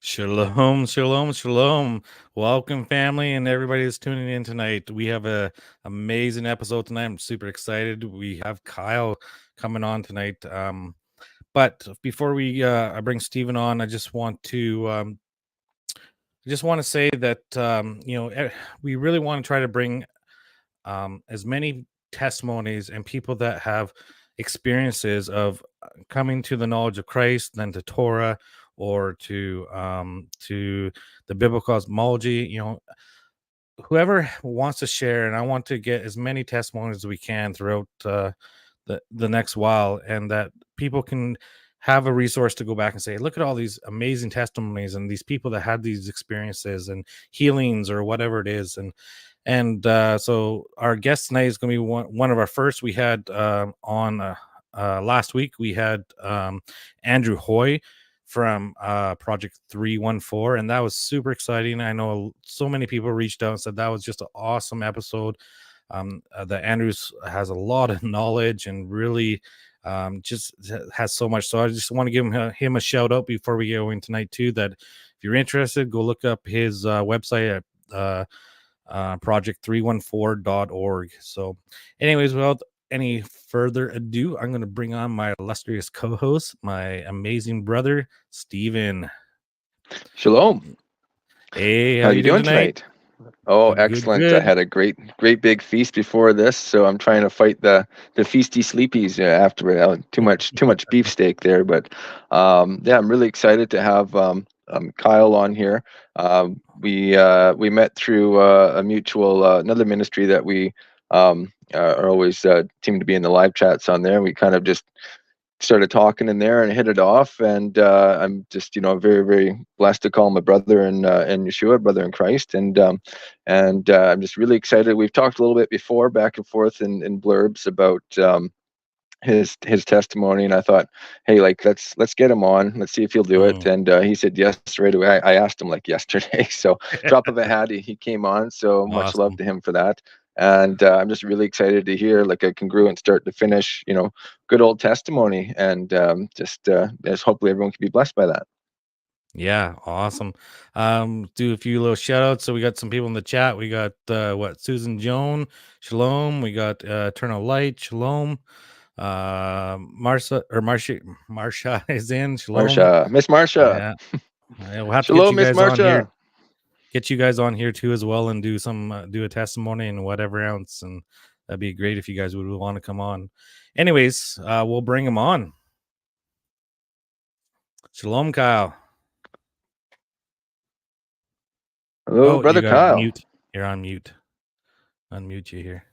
Shalom, shalom, shalom. Welcome, family, and everybody that's tuning in tonight. We have a amazing episode tonight. I'm super excited. We have Kyle coming on tonight. But before we I bring Stephen on, I just want to say that we really want to try to bring as many testimonies and people that have experiences of coming to the knowledge of Christ, then to Torah, or to the biblical cosmology. Whoever wants to share, and I want to get as many testimonies as we can throughout the next while, and that people can have a resource to go back and say, look at all these amazing testimonies and these people that had these experiences and healings or whatever it is. So our guest tonight is going to be one of our first. We had on last week, we had Andrew Hoy from Project 314, and that was super exciting. I know so many people reached out and said that was just an awesome episode. That Andrews has a lot of knowledge and really just has so much. So I just want to give him a shout out before we go in tonight too, that if you're interested, go look up his website at project314.org. So anyways, without any further ado, I'm going to bring on my illustrious co-host, my amazing brother, Stephen. Shalom. Hey, How how you you doing doing tonight? tonight? Oh, Good, excellent. I good. had a great big feast before this, so I'm trying to fight the feasty sleepies after it. Too much beefsteak there, but yeah, I'm really excited to have Kyle on here. We met through a mutual another ministry that we are always seem to be in the live chats on there. We kind of just started talking in there and hit it off, and I'm just very very blessed to call him a brother in Yeshua, brother in Christ, and I'm just really excited. We've talked a little bit before back and forth in blurbs about his testimony, and I thought, hey, like let's get him on, let's see if he'll do it. And he said yes right away. I asked him like yesterday, so drop of a hat, he came on, so much love Awesome. to him for that. And I'm just really excited to hear like a congruent start to finish, good old testimony, and just hopefully everyone can be blessed by that. Yeah, awesome. Do a few little shout outs. So we got some people in the chat. We got Susan Joan, shalom. We got Eternal Light, shalom. Marsha is in, shalom. Miss Marsha. Yeah, we'll have to get Shalom, you Miss guys on here. Marsha. Get you guys on here too as well, and do a testimony and whatever else. And that'd be great if you guys would want to come on. Anyways, we'll bring them on. Shalom, Kyle. Hello, brother You got Kyle. mute. You're on mute. Unmute you here.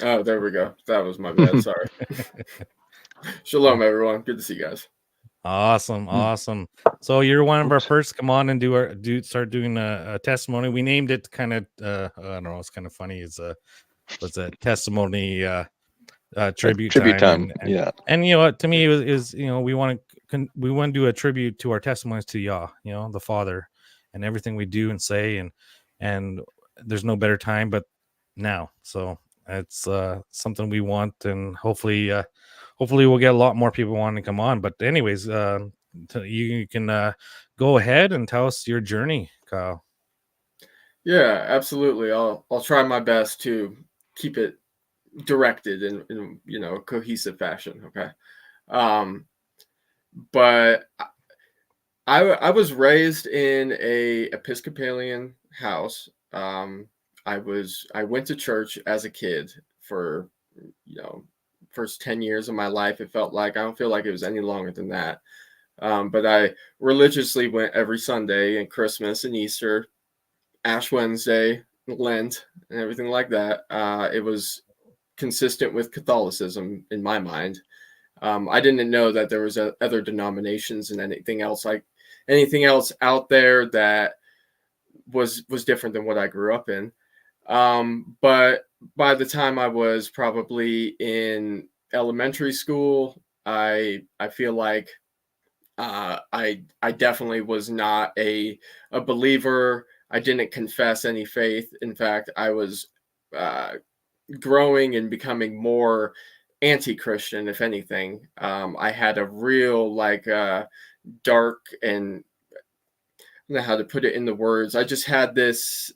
Oh, there we go. That was my bad. Sorry. Shalom, everyone. Good to see you guys. Awesome. So you're one of our first to come on and start doing a testimony. We named it kind of I don't know, it's kind of funny. Was a testimony tribute time. Yeah. And you know what, to me it is we want to do a tribute to our testimonies to Yah, the Father, and everything we do and say, and there's no better time but now. So it's something we want, and hopefully we'll get a lot more people wanting to come on. But anyways, you can go ahead and tell us your journey, Kyle. Yeah, absolutely. I'll try my best to keep it directed in cohesive fashion. Okay. But I was raised in a Episcopalian house. I went to church as a kid for first 10 years of my life. It felt like, I don't feel like it was any longer than that. But I religiously went every Sunday and Christmas and Easter, Ash Wednesday, Lent, and everything like that. It was consistent with Catholicism in my mind. I didn't know that there was other denominations and anything else out there that was different than what I grew up in. But by the time I was probably in elementary school, I feel like I definitely was not a believer. I didn't confess any faith. In fact, I was growing and becoming more anti-Christian, if anything. I had a real dark, and know how to put it into words. I just had this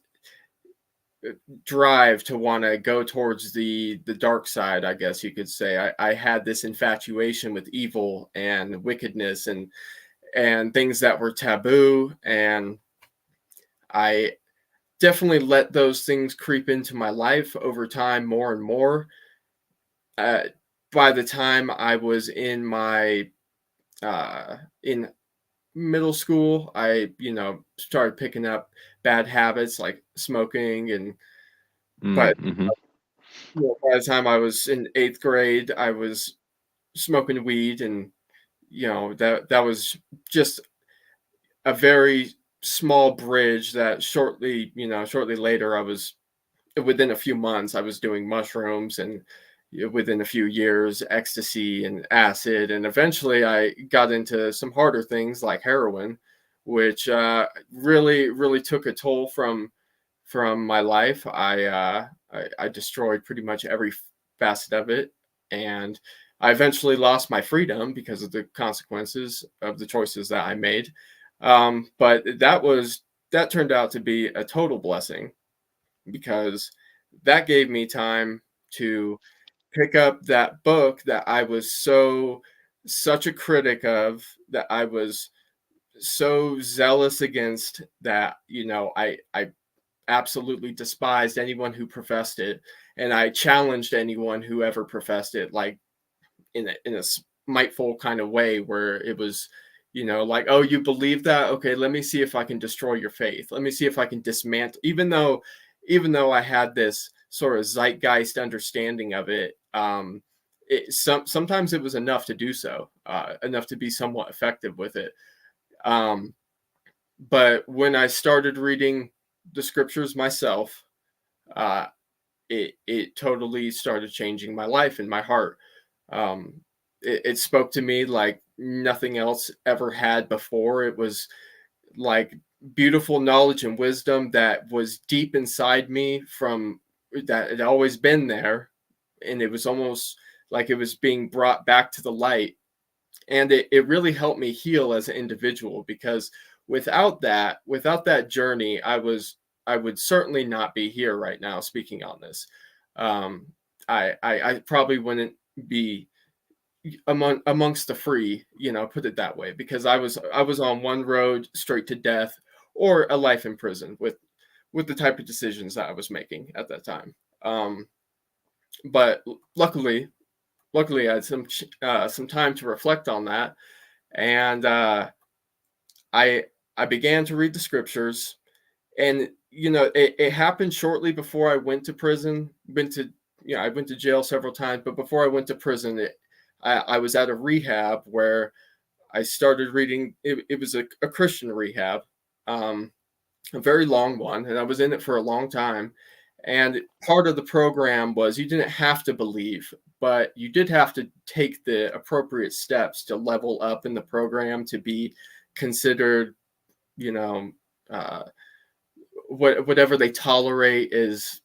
drive to want to go towards the dark side, I guess you could say. I had this infatuation with evil and wickedness and things that were taboo, and I definitely let those things creep into my life over time more and more. By the time I was in my in middle school, I started picking up bad habits like smoking, and but Mm-hmm. by the time I was in 8th grade, I was smoking weed, and that was just a very small bridge that shortly later I was, within a few months, I was doing mushrooms, and within a few years, ecstasy and acid, and eventually I got into some harder things like heroin, which really, really took a toll from my life. I destroyed pretty much every facet of it, and I eventually lost my freedom because of the consequences of the choices that I made. But that turned out to be a total blessing, because that gave me time to pick up that book that I was such a critic of, that I was so zealous against, that I absolutely despised anyone who professed it, and I challenged anyone who ever professed it, like in a spiteful kind of way, where it was, like, oh, you believe that? Okay, let me see if I can destroy your faith. Let me see if I can dismantle. Even though I had this sort of zeitgeist understanding of it, sometimes it was enough to do so, enough to be somewhat effective with it. Um, but when I started reading the scriptures myself, uh, it totally started changing my life and my heart. It spoke to me like nothing else ever had before. It was like beautiful knowledge and wisdom that was deep inside me, from that had always been there, and it was almost like it was being brought back to the light. And it really helped me heal as an individual, because without that journey, I would certainly not be here right now speaking on this. um, I probably wouldn't be amongst the free, put it that way, because I was on one road straight to death, or a life in prison, with the type of decisions that I was making at that time. But luckily I had some time to reflect on that, and I I began to read the scriptures, and it happened shortly before I went to prison. I went to jail several times, but before I went to prison, I was at a rehab where I started reading. It was a Christian rehab, um, a very long one, and I was in it for a long time. And part of the program was you didn't have to believe, but you did have to take the appropriate steps to level up in the program to be considered, you know, uh, whatever they tolerate is,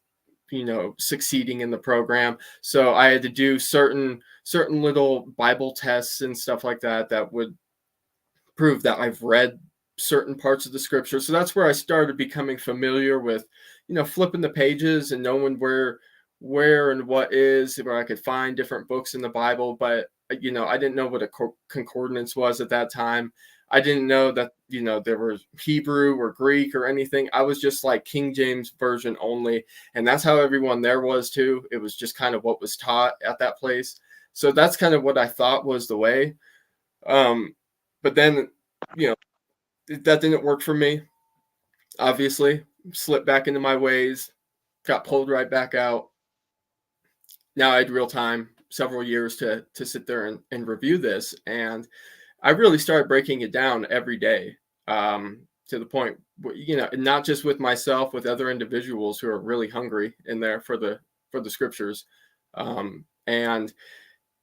succeeding in the program. So I had to do certain little Bible tests and stuff like that that would prove that I've read certain parts of the scripture. So that's where I started becoming familiar with, flipping the pages and knowing where and what is, where I could find different books in the Bible. But I didn't know what a concordance was at that time. I didn't know that there was Hebrew or Greek or anything. I was just like King James version only, and that's how everyone there was too. It was just kind of what was taught at that place. So that's kind of what I thought was the way. But then, you know, that didn't work for me. Obviously, slipped back into my ways, got pulled right back out. Now I had real time, several years to sit there and review this, and I really started breaking it down every day, to the point where, not just with myself, with other individuals who are really hungry in there for the scriptures, and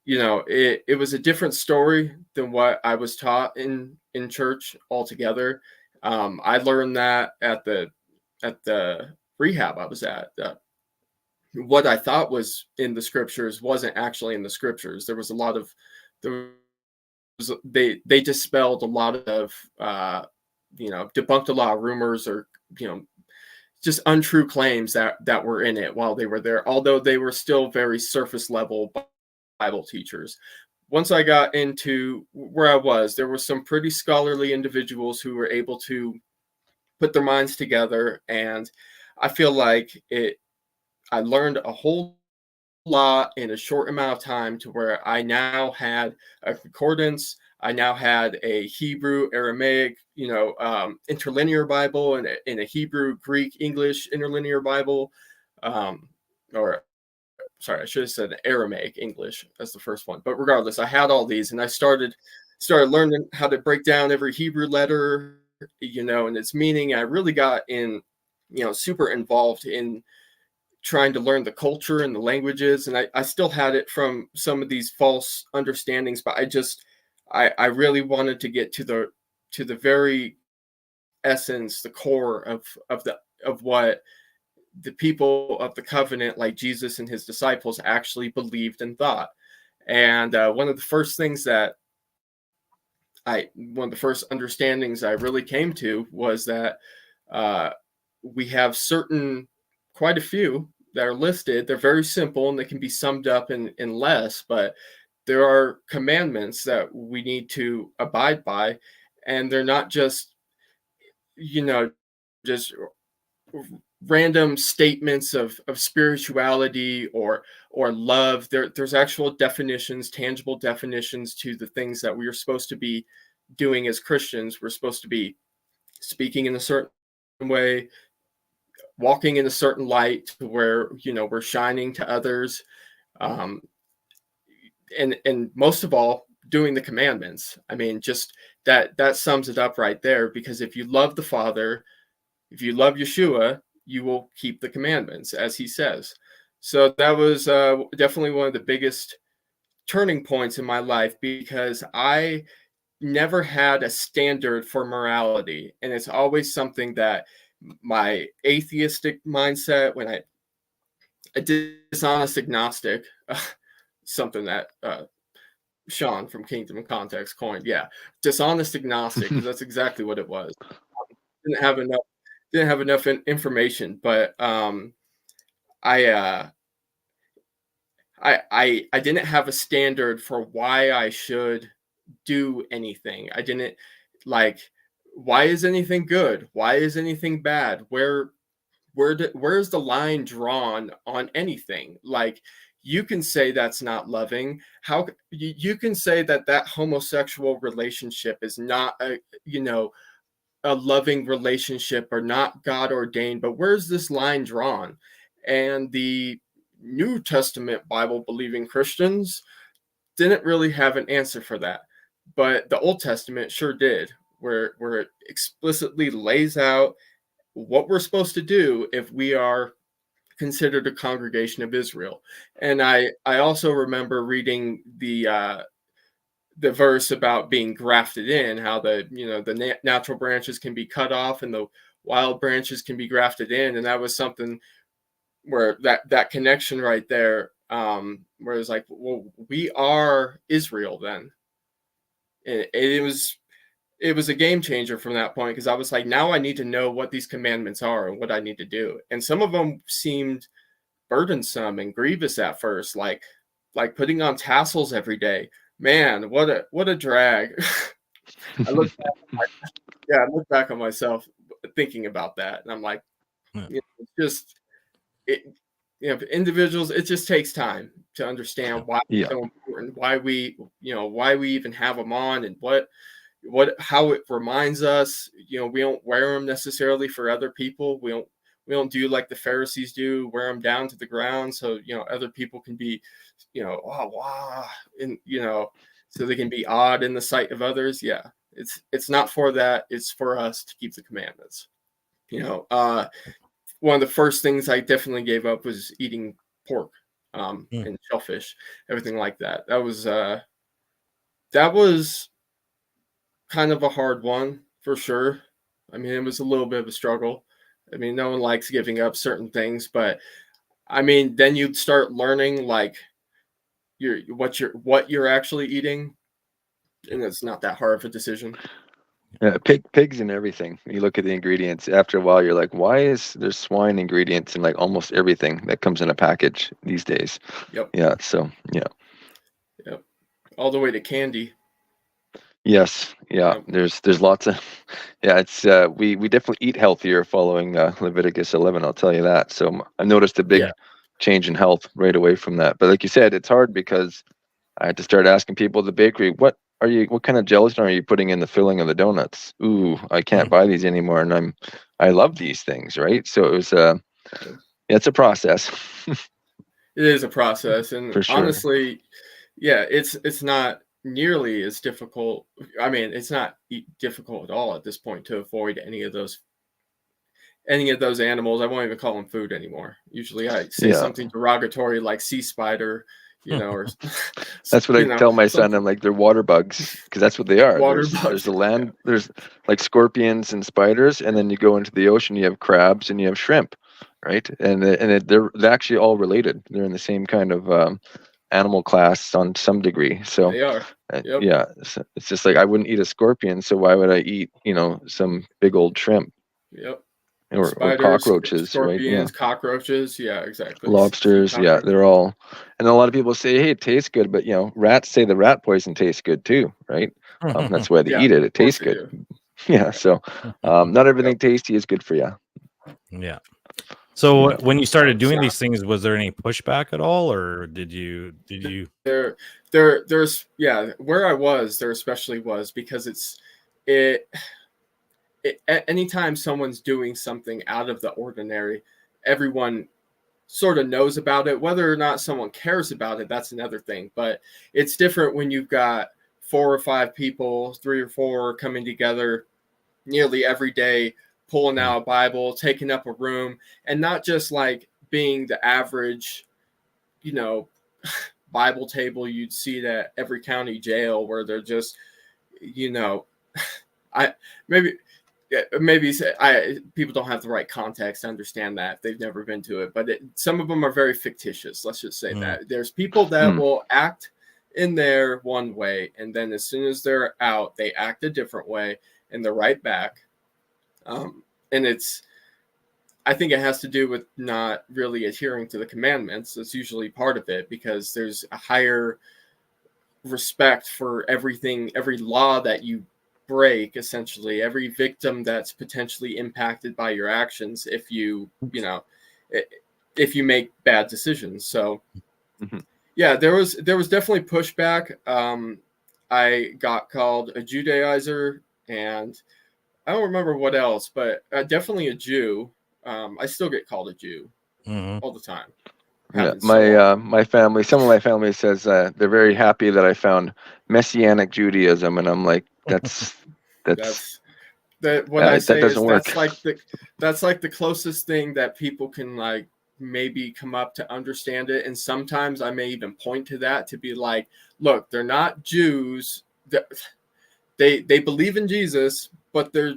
it was a different story than what I was taught in church altogether. I learned that at the rehab I was at. What I thought was in the scriptures wasn't actually in the scriptures. There was a lot of there was, they dispelled a lot of debunked a lot of rumors or, just untrue claims that were in it while they were there, although they were still very surface level Bible teachers. Once I got into where I was, there were some pretty scholarly individuals who were able to put their minds together, and I feel like I learned a whole lot in a short amount of time, to where I now had a concordance. I now had a Hebrew, Aramaic, interlinear Bible, and a Hebrew, Greek, English interlinear Bible, or sorry, I should have said Aramaic English as the first one. But regardless, I had all these, and I started learning how to break down every Hebrew letter, and its meaning. I really got super involved in trying to learn the culture and the languages, and I still had it from some of these false understandings, but I really wanted to get to the very essence, the core of what the people of the covenant, like Jesus and his disciples, actually believed and thought. And one of the first understandings I really came to was that we have quite a few that are listed. They're very simple and they can be summed up in less, but there are commandments that we need to abide by, and they're not just just random statements of spirituality or love. There's actual definitions, tangible definitions to the things that we are supposed to be doing as Christians. We're supposed to be speaking in a certain way, walking in a certain light, to where we're shining to others, and most of all, doing the commandments. I mean, just that sums it up right there, because if you love the Father, if you love Yeshua, you will keep the commandments, as he says. So that was definitely one of the biggest turning points in my life, because I never had a standard for morality, and it's always something that my atheistic mindset, when a dishonest agnostic, something that Sean from Kingdom of Context coined, dishonest agnostic, because that's exactly what it was. Didn't have enough information, but I didn't have a standard for why I should do anything. I didn't why is anything good? Why is anything bad? Where's the line drawn on anything? Like, you can say that's not loving. How you can say that homosexual relationship is not a loving relationship or not God ordained, but where's this line drawn? And the New Testament Bible believing Christians didn't really have an answer for that, but the Old Testament sure did, where it explicitly lays out what we're supposed to do if we are considered a congregation of Israel. And I also remember reading the verse about being grafted in, how the natural branches can be cut off and the wild branches can be grafted in, and that was something where that connection right there, where it's like, well, we are Israel then. And it was a game changer from that point, because I was like, now I need to know what these commandments are and what I need to do. And some of them seemed burdensome and grievous at first, like putting on tassels every day. Man, what a drag. I look back on myself thinking about that, and I'm like, individuals, it just takes time to understand why it's so important, why we even have them on, and how it reminds us. We don't wear them necessarily for other people. We don't do like the Pharisees do, wear them down to the ground, so other people can be oh wow, and so they can be odd in the sight of others. It's not for that. It's for us to keep the commandments. One of the first things I definitely gave up was eating pork, and shellfish, everything like that. That was kind of a hard one, for sure. I mean, it was a little bit of a struggle. I mean, no one likes giving up certain things, but I mean, then you'd start learning like what you're actually eating, and it's not that hard of a decision. Pigs and everything. You look at the ingredients. After a while, you're like, why is there swine ingredients in like almost everything that comes in a package these days? Yep. Yeah. So yeah. Yep. All the way to candy. Yes. Yeah. Yep. There's lots of. Yeah. It's we definitely eat healthier following Leviticus 11. I'll tell you that. So I noticed a big change in health right away from that. But like you said, it's hard because I had to start asking people at the bakery, what kind of gelatin are you putting in the filling of the donuts? Ooh, I can't buy these anymore, and I love these things, right? So it was it's a process. It is a process, and For sure. honestly, yeah, it's not nearly as difficult. I mean, it's not difficult at all at this point to avoid any of those animals. I won't even call them food anymore. Usually I say something derogatory like sea spider, or that's what I tell my son. I'm like, they're water bugs, because that's what they are. There's the land, there's like scorpions and spiders, and then you go into the ocean, you have crabs and you have shrimp, right? And they're actually all related. They're in the same kind of animal class on some degree. So they are. Yep. Yeah, it's just like I wouldn't eat a scorpion, so why would I eat some big old shrimp? Yep. Or Spiders, cockroaches, scorpions, right? Yeah. Cockroaches, yeah, exactly. Lobsters, yeah, they're all. And a lot of people say, "Hey, it tastes good," but rats say the rat poison tastes good too, right? That's why they eat it. It tastes good. Yeah, so not everything tasty is good for you. Yeah. So when you started doing these things, was there any pushback at all, or did you? There's where I was there especially was because anytime someone's doing something out of the ordinary, everyone sort of knows about it. Whether or not someone cares about it, that's another thing. But it's different when you've got 4 or 5 people, 3 or 4 coming together nearly every day, pulling out a Bible, taking up a room, and not just like being the average, Bible table you'd see at every county jail where they're just, people don't have the right context to understand that. They've never been to it, but some of them are very fictitious. Let's just say that there's people that will act in there one way, and then as soon as they're out, they act a different way, and they're right back. And I think it has to do with not really adhering to the commandments. That's usually part of it, because there's a higher respect for everything, every law that you break, essentially every victim that's potentially impacted by your actions if you make bad decisions. So yeah, there was definitely pushback. I got called a Judaizer, and I don't remember what else, but definitely a Jew. I still get called a Jew all the time. Yeah, my family, some of my family says they're very happy that I found Messianic Judaism, and I'm like, that's what I say is that's like the closest thing that people can like maybe come up to understand it. And sometimes I may even point to that to be like, look, they're not Jews. They believe in Jesus, but they're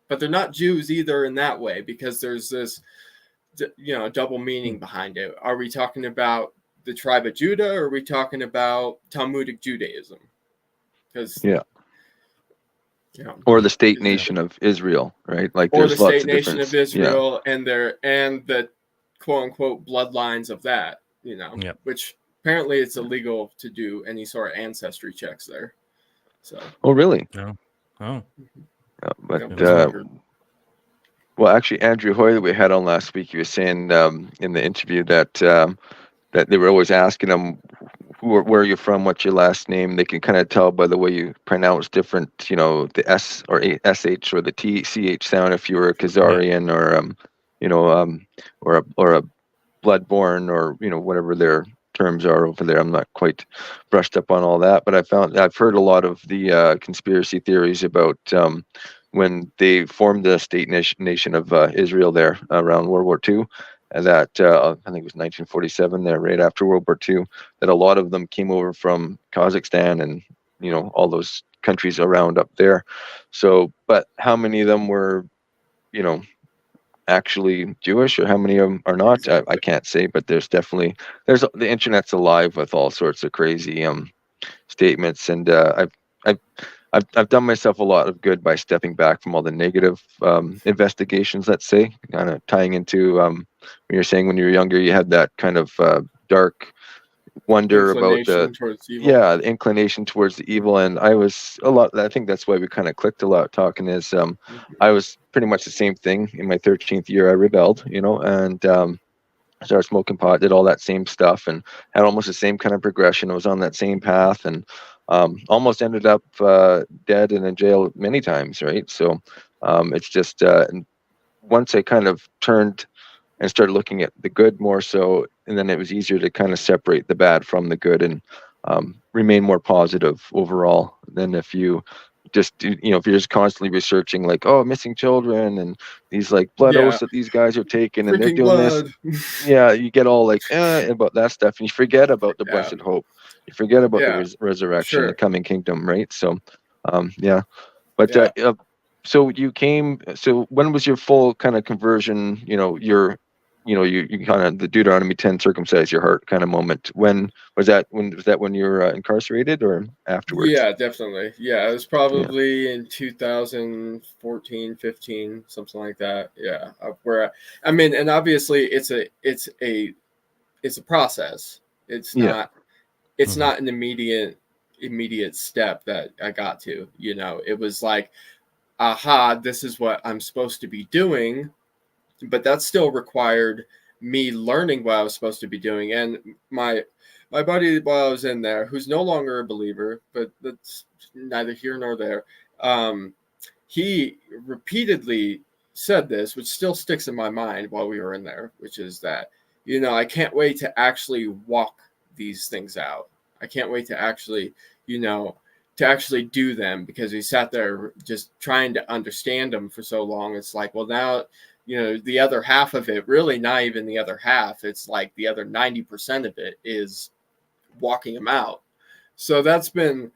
not Jews either in that way, because there's this double meaning behind it. Are we talking about the tribe of Judah, or are we talking about Talmudic Judaism? Because or the state nation of Israel, right? Like, or there's the lots state of nation difference. of Israel, and the quote unquote bloodlines of that, which apparently it's illegal to do any sort of ancestry checks there. So. Oh, really? No. Oh. Yeah, but well, actually, Andrew Hoy that we had on last week, he was saying in the interview that that they were always asking him, where are you from? What's your last name? They can kind of tell by the way you pronounce different, the S or SH or the TCH sound if you were a Khazarian or a bloodborne or whatever their terms are over there. I'm not quite brushed up on all that, but I've heard a lot of the conspiracy theories about when they formed the state nation of Israel there around World War II. That I think it was 1947 there, right after World War II, that a lot of them came over from Kazakhstan and all those countries around up there. So, but how many of them were actually Jewish, or how many of them are not? Exactly. I can't say, but there's the internet's alive with all sorts of crazy statements, and I've done myself a lot of good by stepping back from all the negative investigations, let's say, kind of tying into when you're saying when you were younger you had that kind of dark wonder about inclination towards evil. the inclination towards the evil. And I think that's why we kind of clicked a lot talking is I was pretty much the same thing. In my 13th year I rebelled, and started smoking pot, did all that same stuff, and had almost the same kind of progression. I was on that same path, and almost ended up dead and in jail many times, right? So it's just once I kind of turned and started looking at the good more so, and then it was easier to kind of separate the bad from the good and remain more positive overall than if you just if you're just constantly researching like, oh, missing children and these like blood oaths that these guys are taking and they're Freaking doing blood. this. Yeah, you get all like about that stuff and you forget about the blessed hope. You forget about the resurrection, the coming kingdom, right? So but so you came, so when was your full kind of conversion, you kind of the Deuteronomy 10 circumcise your heart kind of moment? When was that when you were incarcerated or afterwards? Yeah, definitely. Yeah, it was probably in 2014, 15, something like that. Yeah, and obviously it's a process. It's not an immediate step that I got to. It was like, aha, this is what I'm supposed to be doing, but that still required me learning what I was supposed to be doing. And my buddy, while I was in there, who's no longer a believer, but that's neither here nor there, he repeatedly said this, which still sticks in my mind while we were in there, which is that, I can't wait to actually walk these things out. I can't wait to actually, do them, because he sat there just trying to understand them for so long. It's like, well, now, the other half of it, really not even the other half. It's like the other 90% of it is walking them out. So that's been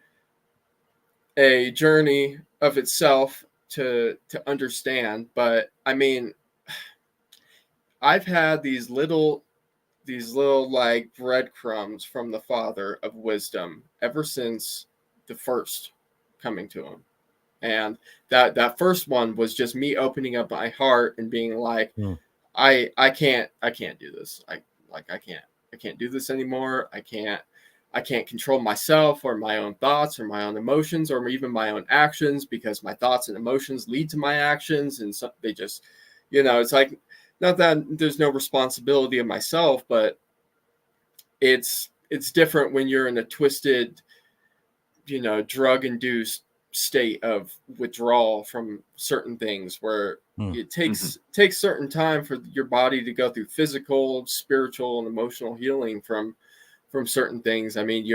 a journey of itself to understand. But I mean, I've had these little like breadcrumbs from the Father of wisdom ever since the first coming to him. And that first one was just me opening up my heart and being like, I can't do this. I can't do this anymore. I can't control myself or my own thoughts or my own emotions or even my own actions, because my thoughts and emotions lead to my actions. And so they just, it's like, not that there's no responsibility of myself, but it's different when you're in a twisted, drug induced state of withdrawal from certain things, where it takes certain time for your body to go through physical, spiritual, and emotional healing from certain things. I mean,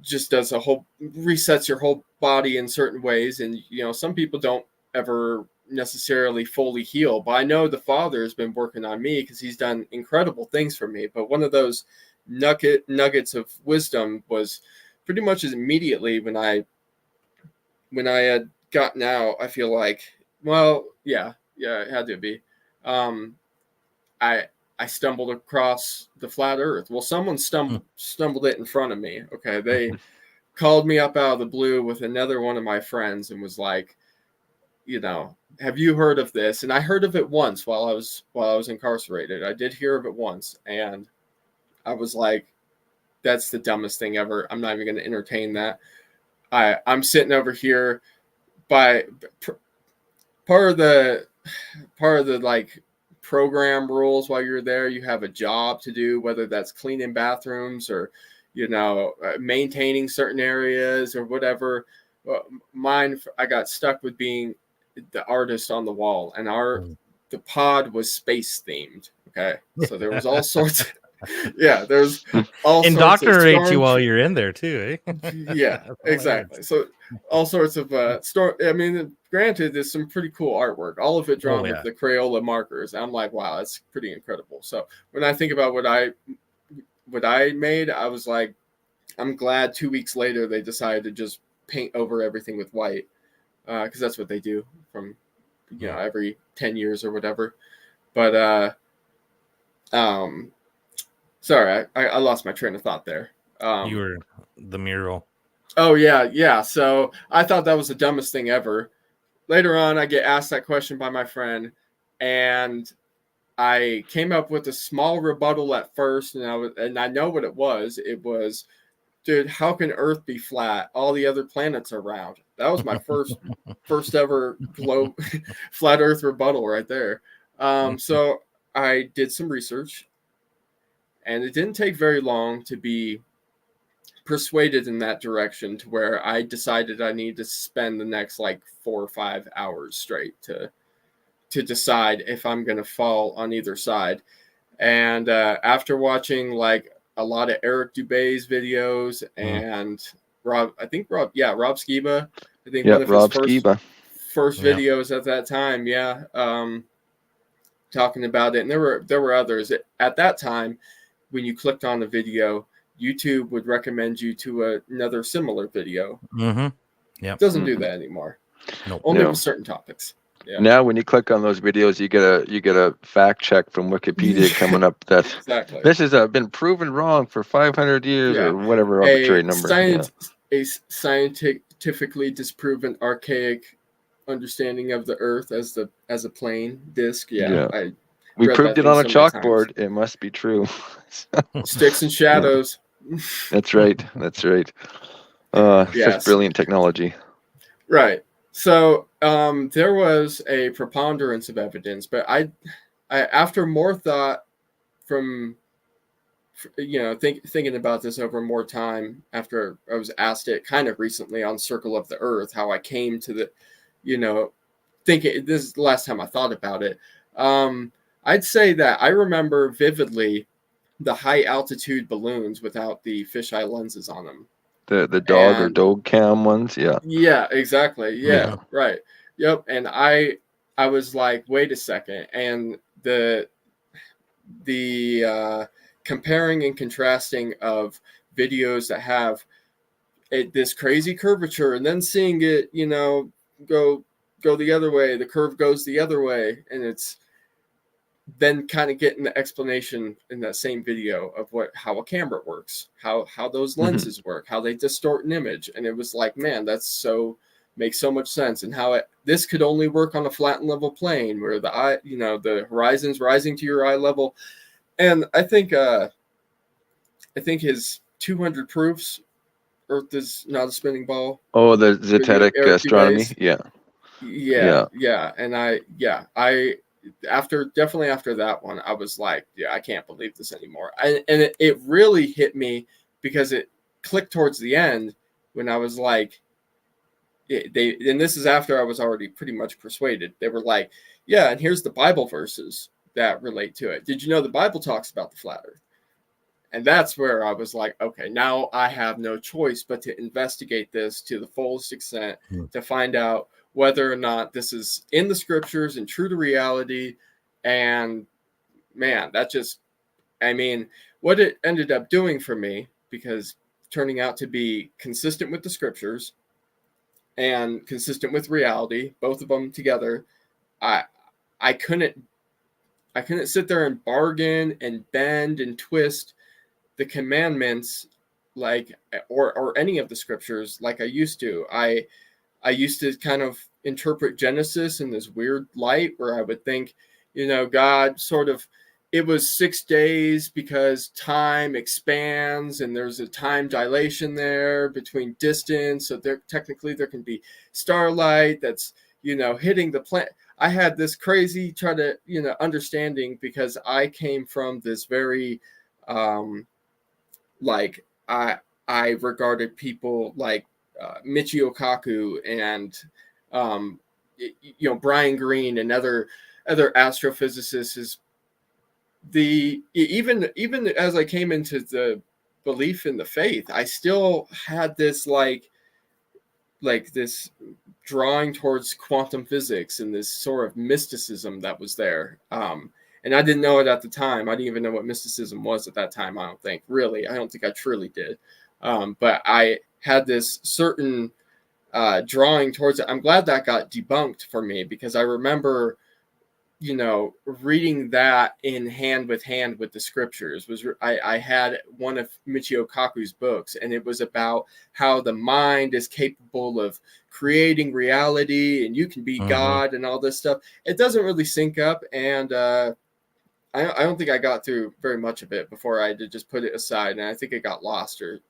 just does resets your whole body in certain ways. And, some people don't ever necessarily fully heal, but I know the Father has been working on me because he's done incredible things for me. But one of those nuggets of wisdom was pretty much as immediately when I had gotten out. I feel like, well, yeah, it had to be. I stumbled across the flat earth. Well, someone stumbled it in front of me. Okay. They called me up out of the blue with another one of my friends and was like, have you heard of this? And I heard of it once while I was incarcerated. I did hear of it once. And I was like, that's the dumbest thing ever. I'm not even going to entertain that. I'm sitting over here by part of the like program rules. While you're there, you have a job to do, whether that's cleaning bathrooms or maintaining certain areas or whatever. Mine, I got stuck with being the artist on the wall, and the pod was space themed. Okay, so there was all sorts there's all indoctrinate you while you're in there too, eh? Yeah, exactly. So all sorts of I mean, granted, there's some pretty cool artwork, all of it drawn with the Crayola markers. I'm like, wow, that's pretty incredible. So when I think about what I made, I was like, I'm glad 2 weeks later they decided to just paint over everything with white, because that's what they do from every 10 years or whatever. But sorry, I lost my train of thought there. You were the mural. Oh yeah. So I thought that was the dumbest thing ever. Later on, I get asked that question by my friend, and I came up with a small rebuttal at first, and I know what it was. It was, dude, how can Earth be flat? All the other planets are round. That was my first ever globe flat Earth rebuttal right there. So I did some research, and it didn't take very long to be persuaded in that direction, to where I decided I need to spend the next like 4 or 5 hours straight to decide if I'm going to fall on either side. And after watching like a lot of Eric Dubé's videos and Rob Skiba, I think one Yep, of his Rob first Skiba. first videos at that time, talking about it. And there were others at that time. When you clicked on a video, YouTube would recommend you to another similar video. Yeah, doesn't do that anymore. Nope. Only No. with certain topics. Yeah. Now, when you click on those videos, you get a fact check from Wikipedia coming up that Exactly. this has been proven wrong for 500 years or whatever arbitrary number. A scientifically disproven archaic understanding of the Earth as a plane disc. Yeah. We read proved that it thing on a so many chalkboard. times. It must be true. Sticks and shadows. That's right. That's right. Such brilliant technology. Right. So there was a preponderance of evidence, but I after more thought, from thinking about this over more time, after I was asked it kind of recently on Circle of the Earth, how I came to the thinking, this is the last time I thought about it. I'd say that I remember vividly the high altitude balloons without the fisheye lenses on them. The dog or dog cam ones, Yeah, exactly. Yeah, right. Yep. And I was like, wait a second. And the comparing and contrasting of videos that have this crazy curvature, and then seeing it, go the other way, the curve goes the other way, and it's then kind of getting the explanation in that same video of how a camera works, how those lenses work, how they distort an image. And it was like, man, makes so much sense. And how this could only work on a flat and level plane where the horizon's rising to your eye level. And I think his 200 proofs Earth is not a spinning ball. Oh, the zetetic astronomy. Yeah. And I after that one, I was like, I can't believe this anymore. And it really hit me because it clicked towards the end when I was like, and this is after I was already pretty much persuaded. They were like, yeah, and here's the Bible verses that relate to it. Did you know the Bible talks about the flat Earth? And that's where I was like, okay, now I have no choice but to investigate this to the fullest extent to find out whether or not this is in the scriptures and true to reality. And man, what it ended up doing for me, because turning out to be consistent with the scriptures and consistent with reality, both of them together, I couldn't sit there and bargain and bend and twist the commandments or any of the scriptures like I used to. I used to kind of interpret Genesis in this weird light where I would think, God sort of, it was 6 days because time expands and there's a time dilation there between distance. So there can be starlight that's, hitting the planet. I had this crazy understanding because I came from this very, I regarded people like Michio Kaku and Brian Greene and other astrophysicists as even as I came into the belief in the faith, I still had this like this drawing towards quantum physics and this sort of mysticism that was there. And I didn't know it at the time. I didn't even know what mysticism was at that time. I don't think I truly did. But I had this certain drawing towards it. I'm glad that got debunked for me, because I remember reading that in hand with the scriptures I had one of Michio Kaku's books, and it was about how the mind is capable of creating reality and you can be God and all this stuff. It doesn't really sync up, and I don't think I got through very much of it before I had to just put it aside, and I think it got lost or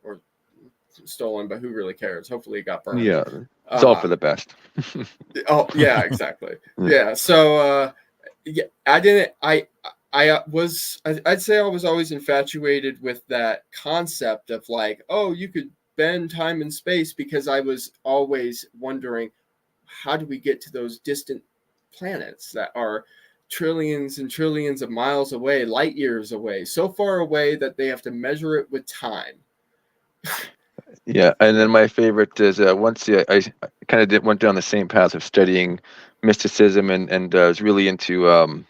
stolen, but who really cares? Hopefully it got burned. Yeah, it's all for the best. Oh yeah, exactly. Yeah. So yeah, I'd say I was always infatuated with that concept of like, oh, you could bend time and space, because I was always wondering, how do we get to those distant planets that are trillions and trillions of miles away, light years away, so far away that they have to measure it with time. Yeah, and then my favorite is once I kind of went down the same path of studying mysticism, and was really into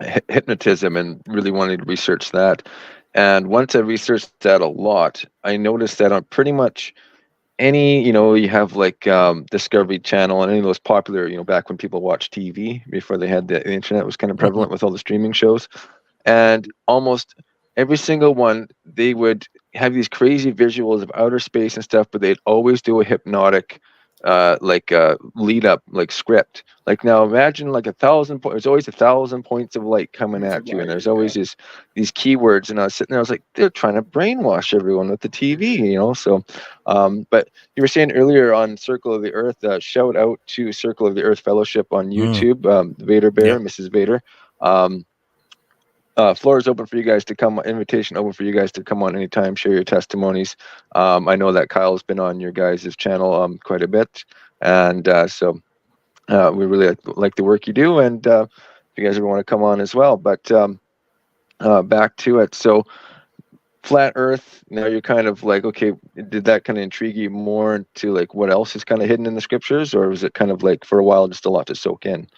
hypnotism and really wanted to research that. And once I researched that a lot, I noticed that on pretty much any, you have like Discovery Channel and any of those popular, back when people watched TV before they had the internet was kind of prevalent with all the streaming shows. And almost every single one, they would have these crazy visuals of outer space and stuff, but they'd always do a hypnotic lead up, like script. Like, now imagine like 1,000 points. There's always 1,000 points of light coming at you, and there's always these keywords. And I was sitting there, I was like, they're trying to brainwash everyone with the TV, so but you were saying earlier on Circle of the Earth, shout out to Circle of the Earth Fellowship on YouTube, Vader Bear and Mrs. Vader. Floor is open for you guys to come. Invitation open for you guys to come on anytime. Share your testimonies. I know that Kyle's been on your guys' channel quite a bit, and so we really like the work you do. And if you guys ever want to come on as well, but back to it. So flat Earth. Now you're kind of like, okay, did that kind of intrigue you more into like what else is kind of hidden in the scriptures, or was it kind of like for a while just a lot to soak in?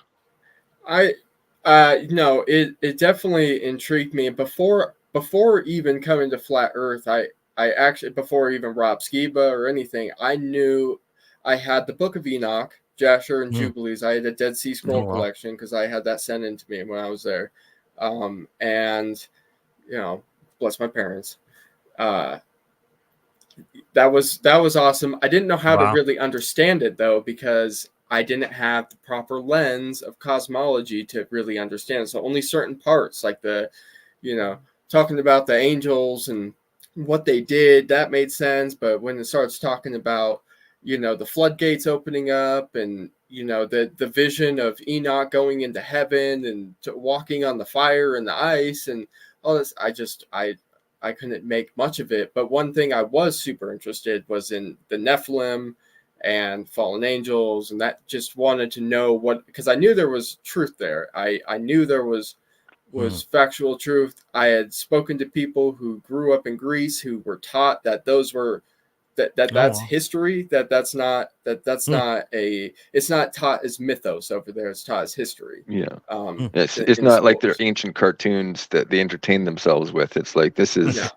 No, it definitely intrigued me. Before even coming to flat Earth, I actually, before even Rob Skiba or anything, I knew I had the Book of Enoch, Jasher and Jubilees. I had a Dead Sea Scroll collection because I had that sent in to me when I was there. And bless my parents. That was awesome. I didn't know how to really understand it though, because I didn't have the proper lens of cosmology to really understand. So only certain parts, like talking about the angels and what they did, that made sense. But when it starts talking about, the floodgates opening up, and, the vision of Enoch going into heaven and walking on the fire and the ice and all this, I couldn't make much of it. But one thing I was super interested was in the Nephilim and fallen angels, and that just wanted to know what, because I knew there was truth there. I knew there was factual truth. I had spoken to people who grew up in Greece who were taught that those were that's history, that's not it's not taught as mythos over there, it's taught as history. It's not like they're ancient cartoons that they entertain themselves with. It's like, this is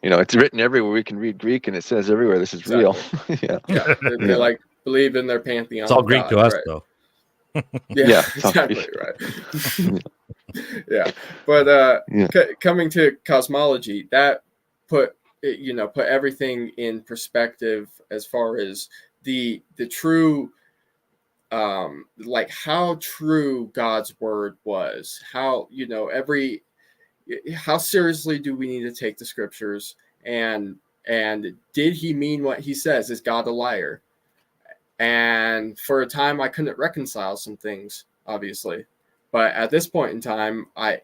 it's written everywhere. We can read Greek, and it says everywhere this is real. They like believe in their pantheon. It's all Greek to us, though. Exactly right. But coming to cosmology, that put everything in perspective as far as the true, like how true God's word was. How how seriously do we need to take the scriptures, and did he mean what he says? Is God a liar? And for a time I couldn't reconcile some things, obviously, but at this point in time, I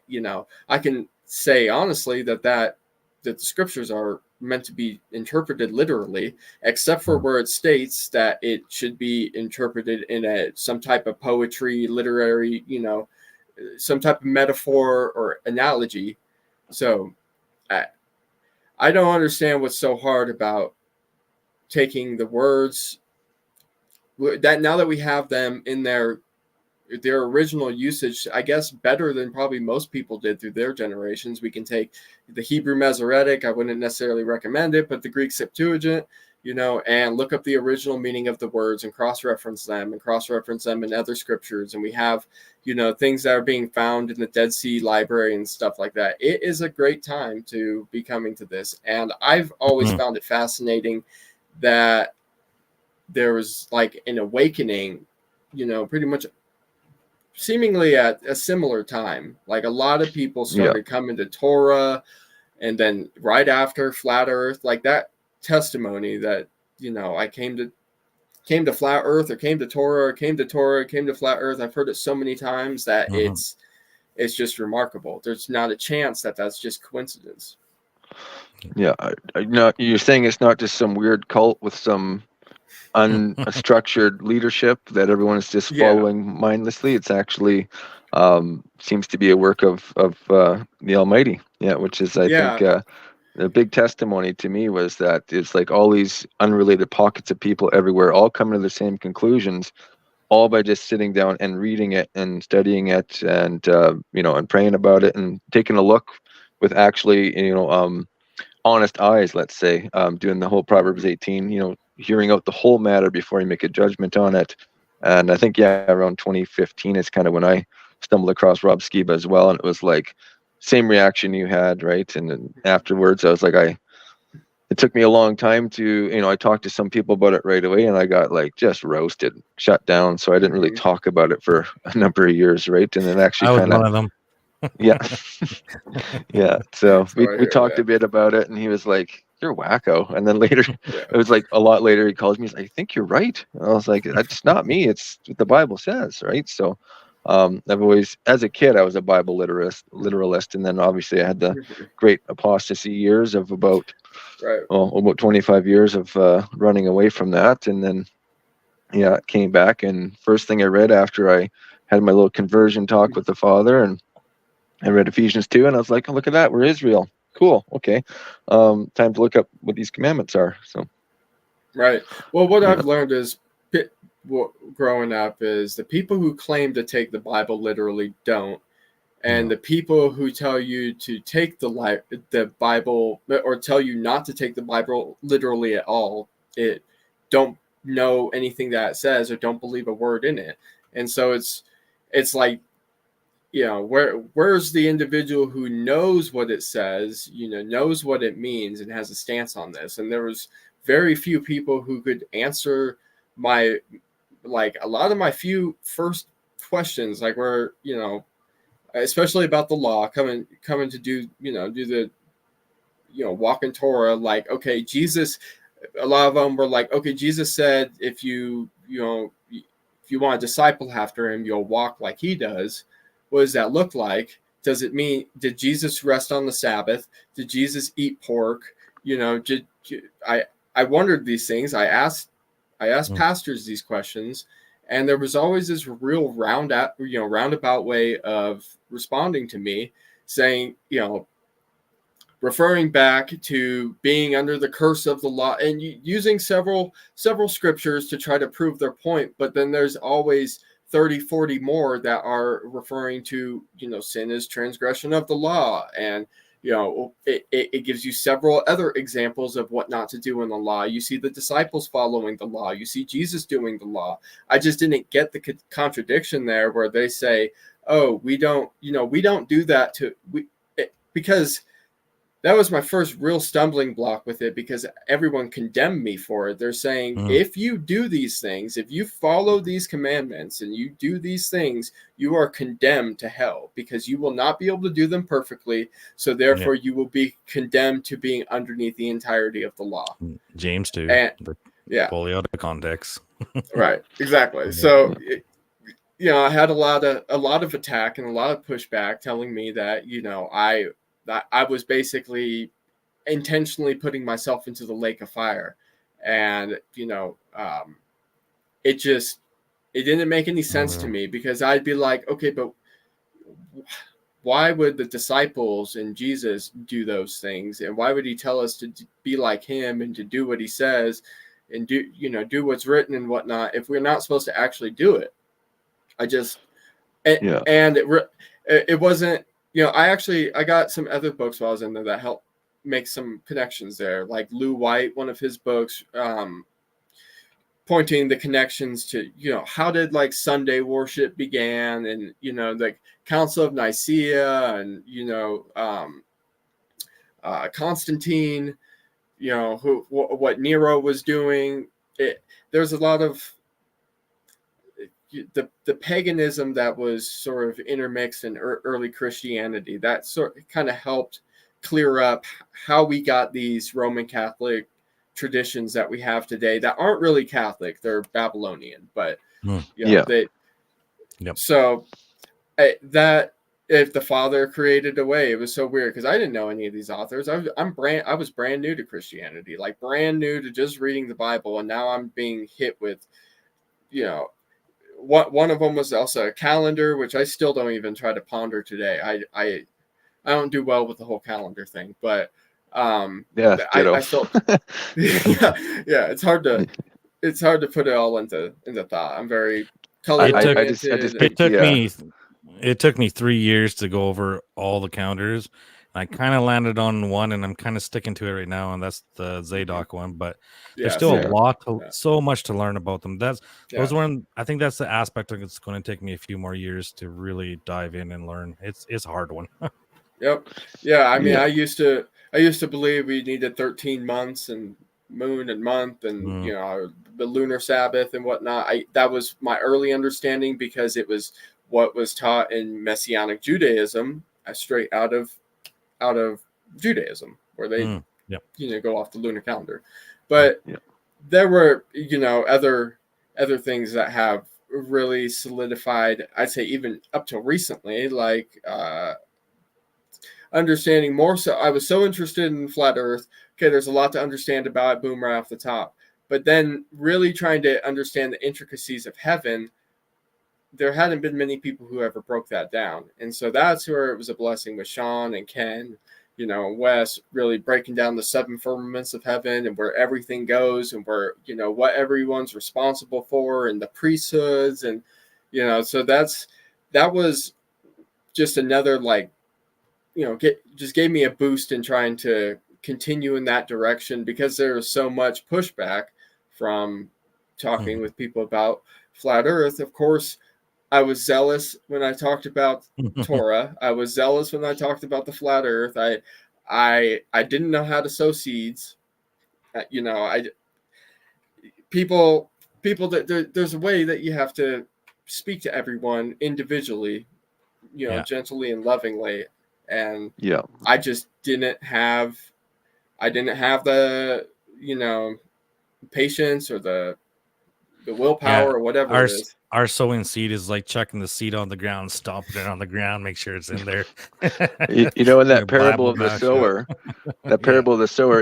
can say honestly that the scriptures are meant to be interpreted literally, except for where it states that it should be interpreted in some type of poetry, literary, some type of metaphor or analogy. So I don't understand what's so hard about taking the words that, now that we have them in their original usage, I guess better than probably most people did through their generations. We can take the Hebrew Masoretic. I wouldn't necessarily recommend it, but the Greek Septuagint, and look up the original meaning of the words and cross-reference them in other scriptures. And we have, things that are being found in the Dead Sea Library and stuff like that. It is a great time to be coming to this. And I've always found it fascinating that there was like an awakening, pretty much seemingly at a similar time. Like a lot of people started coming to Torah, and then right after Flat Earth, like that testimony that I came to Flat Earth, or came to Torah, came to Flat Earth. I've heard it so many times that it's just remarkable. There's not a chance that that's just coincidence. Yeah, you're saying it's not just some weird cult with some unstructured leadership that everyone is just following mindlessly. It's actually seems to be a work of the Almighty. Yeah, which is I think the big testimony to me was that it's like all these unrelated pockets of people everywhere all coming to the same conclusions, all by just sitting down and reading it and studying it and and praying about it and taking a look with actually honest eyes, let's say, doing the whole Proverbs 18, hearing out the whole matter before you make a judgment on it. And I think around 2015 is kind of when I stumbled across Rob Skiba as well, and it was like same reaction you had, right? And then afterwards I was like, it took me a long time to, I talked to some people about it right away, and I got like just roasted, shut down. So I didn't really talk about it for a number of years, right? And then actually I was one of them. Yeah. Yeah. So we talked a bit about it, and he was like, "You're wacko." And then later, it was like a lot later, he calls me, he's like, "I think you're right." And I was like, "That's not me. It's what the Bible says." Right. So I've always, as a kid, I was a Bible literalist. And then obviously I had the great apostasy years of about 25 years of running away from that. And then, came back. And first thing I read after I had my little conversion talk with the Father, and I read Ephesians 2, and I was like, oh, look at that. We're Israel. Cool. Okay. Time to look up what these commandments are. So, right. Well, what I've learned is growing up is the people who claim to take the Bible literally don't. And the people who tell you to take the Bible, or tell you not to take the Bible literally at all, it don't know anything that it says, or don't believe a word in it. And so it's like, where's the individual who knows what it says, knows what it means, and has a stance on this? And there was very few people who could answer a lot of my few first questions, like where, especially about the law, coming to do the, walk in Torah, like, okay, Jesus, a lot of them were like, okay, Jesus said, if you want to disciple after him, you'll walk like he does. What does that look like? Does it mean, did Jesus rest on the Sabbath? Did Jesus eat pork? I wondered these things. I asked pastors these questions, and there was always this real roundabout way of responding to me, saying, referring back to being under the curse of the law, and using several scriptures to try to prove their point. But then there's always 30, 40 more that are referring to, sin is transgression of the law. And, it gives you several other examples of what not to do in the law. You see the disciples following the law. You see Jesus doing the law. I just didn't get the contradiction there where they say, oh, we don't do that because that was my first real stumbling block with it, because everyone condemned me for it. They're saying, if you do these things, if you follow these commandments and you do these things, you are condemned to hell, because you will not be able to do them perfectly. So therefore you will be condemned to being underneath the entirety of the law. James 2. Fully out of context. Right. Exactly. So, I had a lot of attack and a lot of pushback telling me that, I was basically intentionally putting myself into the lake of fire. And, it didn't make any sense to me, because I'd be like, okay, but why would the disciples and Jesus do those things? And why would he tell us to be like him and to do what he says and do what's written and whatnot, if we're not supposed to actually do it? And it wasn't, I got some other books while I was in there that helped make some connections there. Like Lou White, one of his books, pointing the connections to, how did like Sunday worship began, and, the Council of Nicaea, and, Constantine, what Nero was doing. There's a lot of the paganism that was sort of intermixed in early Christianity that sort of kind of helped clear up how we got these Roman Catholic traditions that we have today that aren't really Catholic. They're Babylonian, but they. Yep. So that if the Father created a way, it was so weird because I didn't know any of these authors. I was brand new to Christianity, like brand new to just reading the Bible, and now I'm being hit with, one of them was also a calendar, which I still don't even try to ponder today. I don't do well with the whole calendar thing, but I still it's hard to put it all into thought. I'm very color oriented. It took me 3 years to go over all the calendars. I kind of landed on one, and I'm kind of sticking to it right now, and that's the Zadok one. But there's still a lot, so much to learn about them. I think that's the aspect of it's going to take me a few more years to really dive in and learn. It's a hard one. Yep. Yeah. I mean, I used to believe we needed 13 months and moon and month and the lunar Sabbath and whatnot. That was my early understanding because it was what was taught in Messianic Judaism, straight out of Judaism, where they go off the lunar calendar. But there were other things that have really solidified, I'd say even up till recently, like understanding more. So I was so interested in flat Earth. Okay, there's a lot to understand about it, boom, right off the top. But then really trying to understand the intricacies of heaven, there hadn't been many people who ever broke that down. And so that's where it was a blessing with Sean and Ken, Wes, really breaking down the 7 firmaments of heaven and where everything goes and where, what everyone's responsible for and the priesthoods. And, so that was just another, like, just gave me a boost in trying to continue in that direction because there was so much pushback from talking with people about flat Earth. Of course, I was zealous when I talked about Torah. I was zealous when I talked about the flat Earth. I didn't know how to sow seeds. People that there's a way that you have to speak to everyone individually, gently and lovingly. And I just didn't have the patience or the willpower or whatever it is. Our sowing seed is like checking the seed on the ground, stomping it on the ground, make sure it's in there. In that parable of the sower,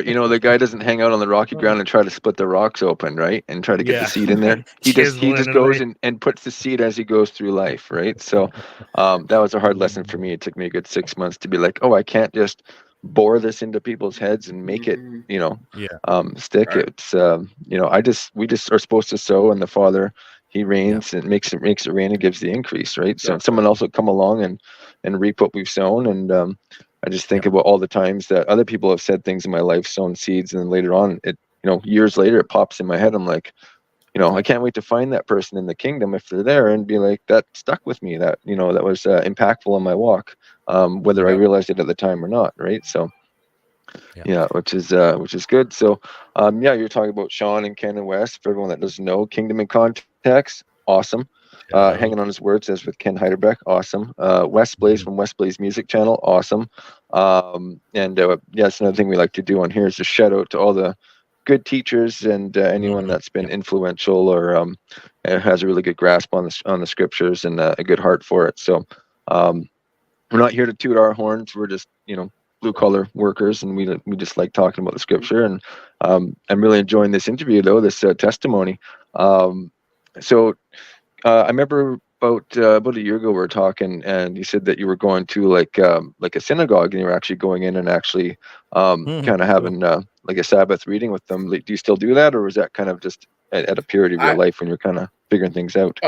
the guy doesn't hang out on the rocky ground and try to split the rocks open, right? And try to get the seed in there. He just goes and puts the seed as he goes through life, right? So that was a hard lesson for me. It took me a good 6 months to be like, oh, I can't just bore this into people's heads and make it, stick. Right. It's we just are supposed to sow, and the Father, He rains and makes it rain and gives the increase, right? So someone else will come along and reap what we've sown. And I just think about all the times that other people have said things in my life, sown seeds, and then later on, it years later, it pops in my head. I'm like, I can't wait to find that person in the kingdom if they're there and be like, that stuck with me, that that was impactful in my walk, whether I realized it at the time or not, right? So which is good. So you're talking about Sean and Ken and Wes. For everyone that doesn't know, Kingdom in Context, awesome. Hanging on His Word says with Ken Heiderbeck, awesome. Wes Blaze from Wes Blaze Music Channel, awesome. It's another thing we like to do on here is a shout out to all the good teachers and anyone that's been influential or has a really good grasp on the scriptures and a good heart for it. So we're not here to toot our horns. We're just blue collar workers, and we just like talking about the scripture. And I'm really enjoying this interview, though, this testimony. So I remember about a year ago we were talking, and you said that you were going to like a synagogue, and you were actually going in and actually kind of having like a Sabbath reading with them. Like, do you still do that, or was that kind of just at a period of your life when you're kind of figuring things out?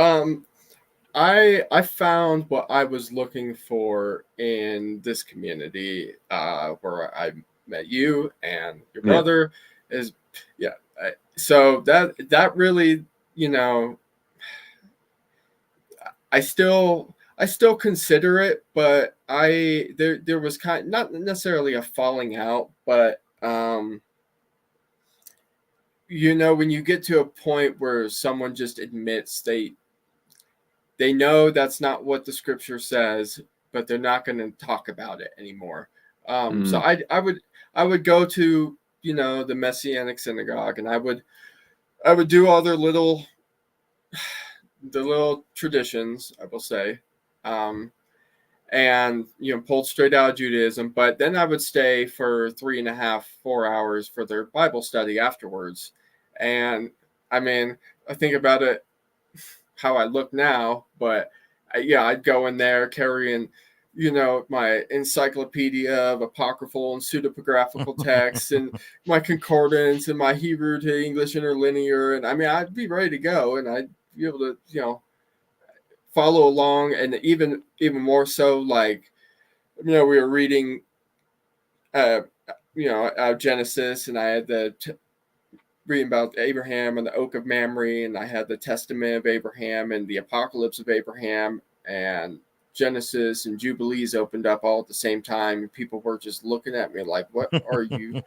I found what I was looking for in this community, where met you and your brother. Is so that really, you know, I still consider it, but there was not necessarily a falling out, but you know, when you get to a point where someone just admits they know that's not what the scripture says, but they're not going to talk about it anymore. So I would go to, you know, the Messianic synagogue, and I would do all their little traditions, I will say, and, you know, pulled straight out of Judaism. But then I would stay for 3.5, 4 hours for their Bible study afterwards. And I mean, I think about it how I look now, but I'd go in there carrying, you know, my encyclopedia of apocryphal and pseudepigraphical texts and my concordance and my Hebrew to English interlinear. And I mean, I'd be ready to go, and I'd be able to, you know, follow along. And even more so, like, you know, we were reading, you know, Genesis, and I had reading about Abraham and the Oak of Mamre, and I had the Testament of Abraham and the Apocalypse of Abraham, and Genesis and Jubilees opened up all at the same time, and people were just looking at me like, "What are you?"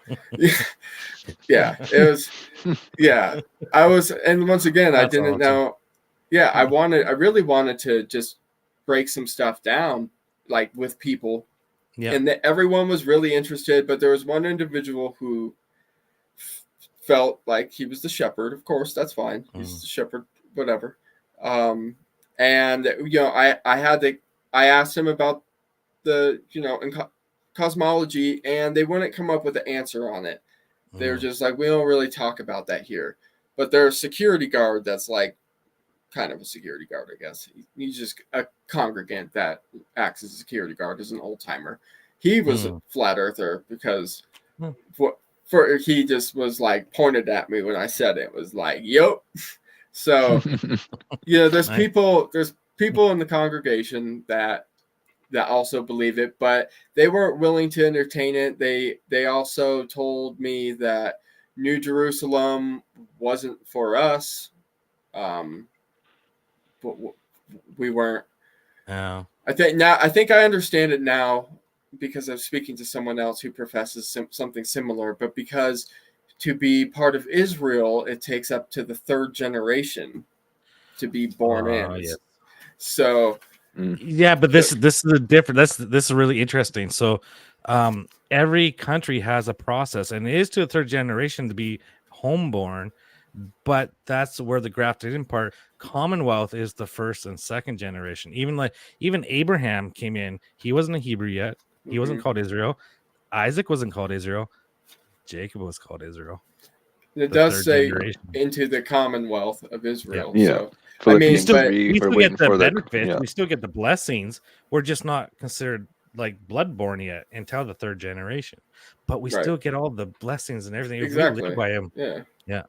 Yeah, it was. Yeah, I was, and once again, I didn't know. Yeah, I really wanted to just break some stuff down, like, with people, and everyone was really interested, but there was one individual who felt like he was the shepherd. Of course, that's fine. He's the shepherd, whatever. And, you know, I asked him about the, you know, in cosmology, and they wouldn't come up with an answer on it. They were just like, we don't really talk about that here. But there's a security guard that's like kind of a security guard, I guess. He's just a congregant that acts as a security guard, as an old timer. He was a flat earther because he just was like pointed at me when I said it, was like, "Yep." So, you know, there's people in the congregation that also believe it, but they weren't willing to entertain it. They also told me that New Jerusalem wasn't for us. But we weren't. Oh. I think I understand it now, because I'm speaking to someone else who professes something similar, but because to be part of Israel, it takes up to the 3rd generation to be born in. Yes. So, yeah, but this is a different. This is really interesting. So, every country has a process, and it is to the 3rd generation to be homeborn, but that's where the grafted in part. Commonwealth is the 1st and 2nd generation. Even Abraham came in. He wasn't a Hebrew yet. He wasn't called Israel. Isaac wasn't called Israel. Jacob was called Israel. It does say into the Commonwealth of Israel. Yeah. So, I we mean, still get the benefits. We still get the blessings. We're just not considered like bloodborne yet until the 3rd generation. But we still get all the blessings and everything. Exactly. We live by him. Yeah.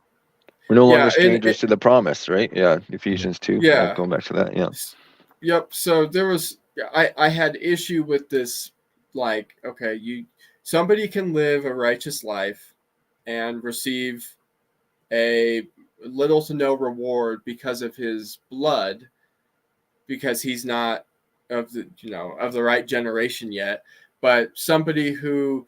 We're no longer strangers to the promise, right? Yeah. Ephesians 2. Yeah. Going back to that. Yeah. Yep. So there was, I had issue with this, like, okay, somebody can live a righteous life and receive a little to no reward because of his blood, because he's not of the right generation yet. But somebody who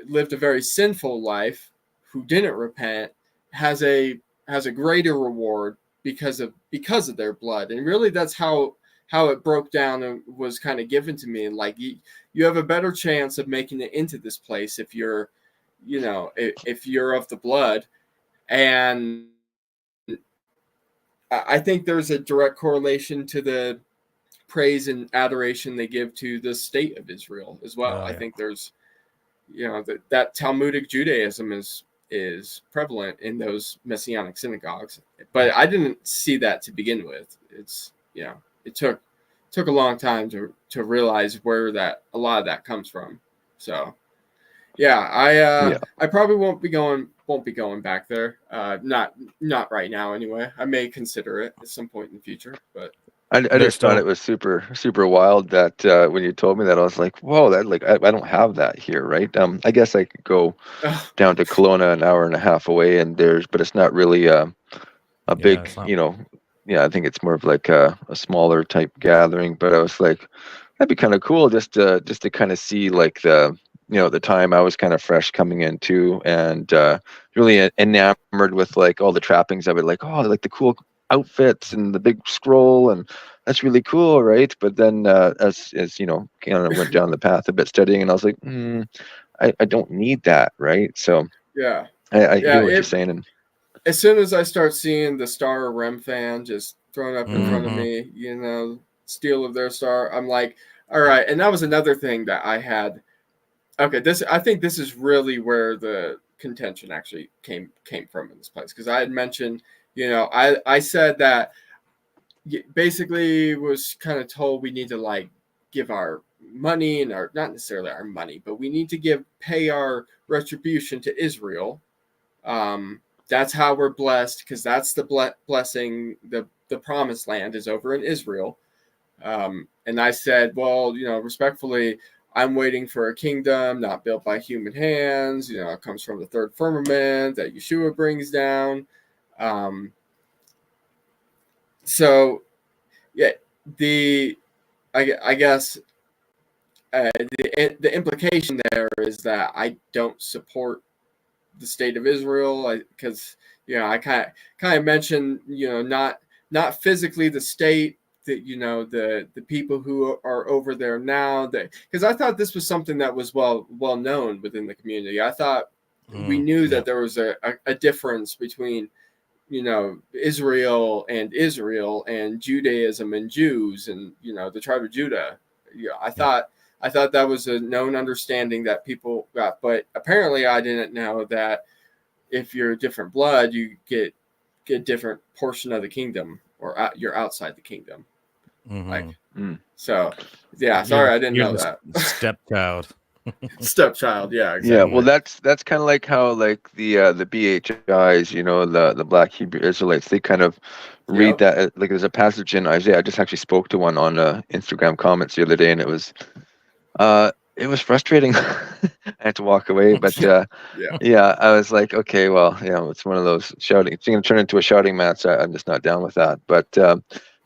lived a very sinful life, who didn't repent, has a greater reward because of their blood. And really, that's how it broke down and was kind of given to me. And like, you have a better chance of making it into this place if you're, you know, if you're of the blood. And I think there's a direct correlation to the praise and adoration they give to the state of Israel as well. I think there's, you know, that Talmudic Judaism is prevalent in those Messianic synagogues, but I didn't see that to begin with. It's, you know, it took a long time to realize where a lot of that comes from. So, yeah, I probably won't be going back there. Not right now anyway. I may consider it at some point in the future, but I they're just thought still it was super wild that when you told me that, I was like, whoa, that like I don't have that here, right? I guess I could go Oh, down to Kelowna an hour and a half away, and but it's not really a yeah, big, it's not. yeah, I think it's more of like a smaller type gathering. But I was like, that'd be kind of cool just to kind of see like the time I was kind of fresh coming in too, and really enamored with like all the trappings of it, like oh, like the cool outfits and the big scroll, and that's really cool, right? But then as kind of went down the path a bit studying, and I was like, I don't need that, right? So yeah. I Yeah. hear what you're saying, and As soon as I start seeing the Star Rem fan just thrown up in front of Mm-hmm. me, steal of their star, I'm like, all right. And that was another thing that I had. Okay, I think this is really where the contention actually came from in this place, because I had mentioned, I said that basically was kind of told we need to like give our money and our, not necessarily our money, but we need to pay our retribution to Israel. That's how we're blessed, because that's the blessing. The promised land is over in Israel. And I said, well, respectfully, I'm waiting for a kingdom not built by human hands. It comes from the third firmament that Yeshua brings down. Um, so yeah, the I guess the implication there is that I don't support the state of Israel, because I kind of mentioned, not physically the state, that the people who are over there now, that because I thought this was something that was well known within the community. I thought we knew Yeah. that there was a difference between Israel and Judaism and Jews, and the tribe of Judah. I thought that was a known understanding that people got, but apparently I didn't know that if you're different blood, you get different portion of the kingdom, or you're outside the kingdom. Mm-hmm. Like, so yeah, You're sorry, I didn't you're know the that. stepchild. Stepchild, yeah, yeah, well, exactly. that's kind of like how like the BHIs, the Black Hebrew Israelites, they kind of read Yep. that like there's a passage in Isaiah. I just actually spoke to one on Instagram comments the other day, and it was frustrating. I had to walk away, but Yeah. yeah, I was like, okay, well, it's one of those shouting. It's going to turn into a shouting match. I'm just not down with that. But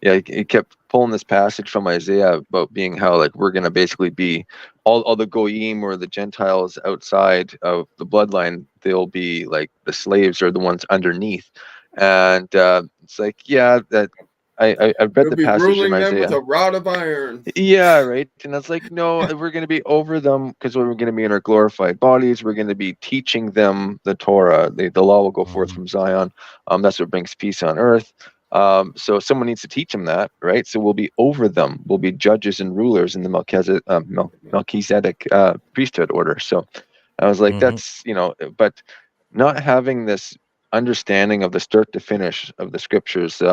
yeah, he kept pulling this passage from Isaiah about being how like we're going to basically be all the goyim, or the Gentiles outside of the bloodline. They'll be like the slaves, or the ones underneath. And it's like, yeah, that I've read You'll the be passage in ruling them with Isaiah. a rod of iron. Yeah, right. And I was like, no, we're going to be over them, because we're going to be in our glorified bodies. We're going to be teaching them the Torah. The law will go forth Mm-hmm. from Zion. That's what brings peace on earth. So someone needs to teach them that, right? So we'll be over them. We'll be judges and rulers in the Melchizedek priesthood order. So I was like, Mm-hmm. that's, but not having this understanding of the start to finish of the scriptures.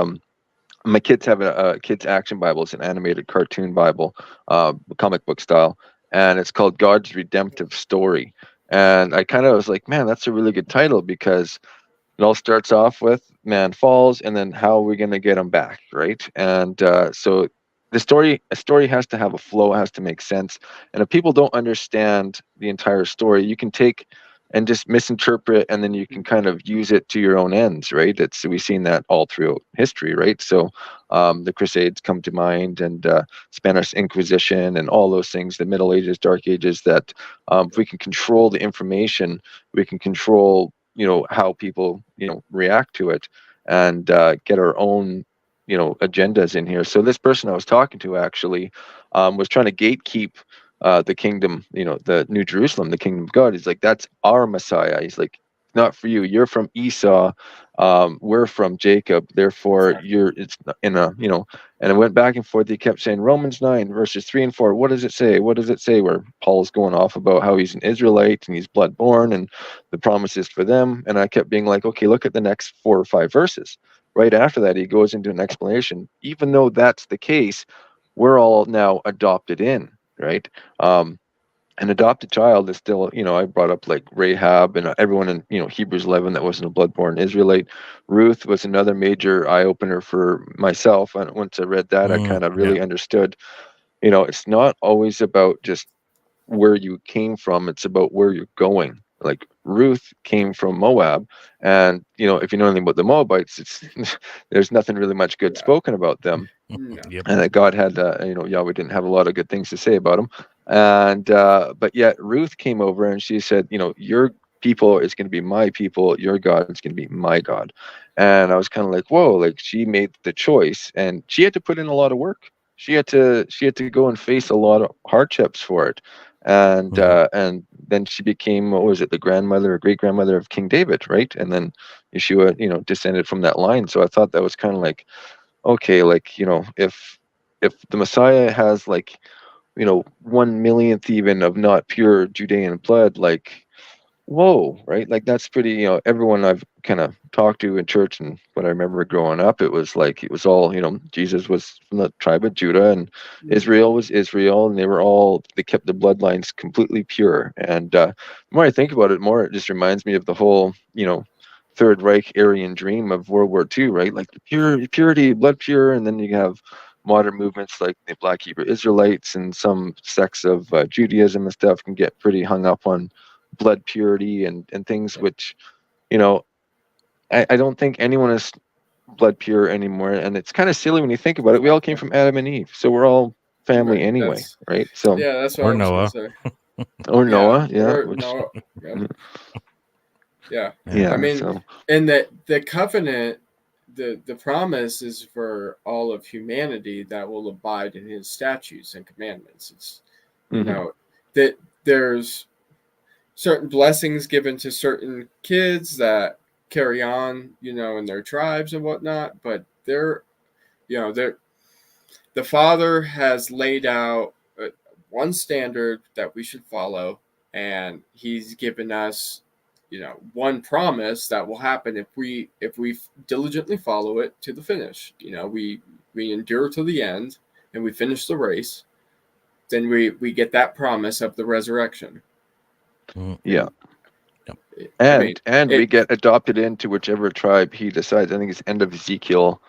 My kids have a kids action Bible. It's an animated cartoon Bible, comic book style, and it's called God's Redemptive Story. And I kind of was like, man, that's a really good title, because it all starts off with man falls, and then how are we going to get him back, right? And so a story has to have a flow, it has to make sense. And if people don't understand the entire story, you can take and just misinterpret, and then you can kind of use it to your own ends, right? We've seen that all throughout history, right? So the Crusades come to mind, and Spanish Inquisition, and all those things, the Middle Ages, Dark Ages, that if we can control the information, we can control how people react to it, and get our own agendas in here. So this person I was talking to actually was trying to gatekeep the kingdom, the New Jerusalem, the kingdom of God. He's like, that's our Messiah. He's like, not for you. You're from Esau. We're from Jacob. Therefore, Exactly. it's in a, and it went back and forth. He kept saying Romans 9 verses 3 and 4. What does it say? What does it say? Where Paul's going off about how he's an Israelite and he's blood born, and the promises for them. And I kept being like, okay, look at the next 4 or 5 verses. Right after that, he goes into an explanation. Even though that's the case, we're all now adopted in, right? an adopted child is still, I brought up like Rahab and everyone in, Hebrews 11 that wasn't a blood-born Israelite. Ruth was another major eye-opener for myself. And once I read that, I kind of really understood, it's not always about just where you came from, it's about where you're going. Like Ruth came from Moab, and if you know anything about the Moabites, it's there's nothing really much good spoken about them. Yep. And that God had, Yahweh didn't have a lot of good things to say about him. And but yet Ruth came over and she said, your people is going to be my people, your God is going to be my God. And I was kind of like, whoa, like she made the choice, and she had to put in a lot of work. She had to go and face a lot of hardships for it. And and then she became, what was it, the grandmother or great grandmother of King David, right? And then Yeshua, descended from that line. So I thought that was kind of like, okay, like, if the Messiah has like, 1 millionth even of not pure Judean blood, like, whoa, right? Like that's pretty, everyone I've kind of talked to in church and what I remember growing up, it was like, it was all, Jesus was from the tribe of Judah, and Israel was Israel, and they kept the bloodlines completely pure. And the more I think about it, more it just reminds me of the whole, Third Reich Aryan dream of World War II, right? Like the purity, blood pure, and then you have modern movements like the Black Hebrew Israelites and some sects of Judaism and stuff can get pretty hung up on blood purity and things which, I don't think anyone is blood pure anymore. And it's kind of silly when you think about it. We all came from Adam and Eve, so we're all family anyway, right? So yeah, that's what or I was Noah. gonna say. or Noah, Noah. Yeah. Yeah, I mean, so and the covenant, the promise is for all of humanity that will abide in his statutes and commandments. It's that there's certain blessings given to certain kids that carry on, in their tribes and whatnot, but the Father has laid out one standard that we should follow, and he's given us one promise that will happen if we diligently follow it to the finish. We endure to the end and we finish the race, then we get that promise of the resurrection. Yeah. And we get adopted into whichever tribe he decides. I think it's end of Ezekiel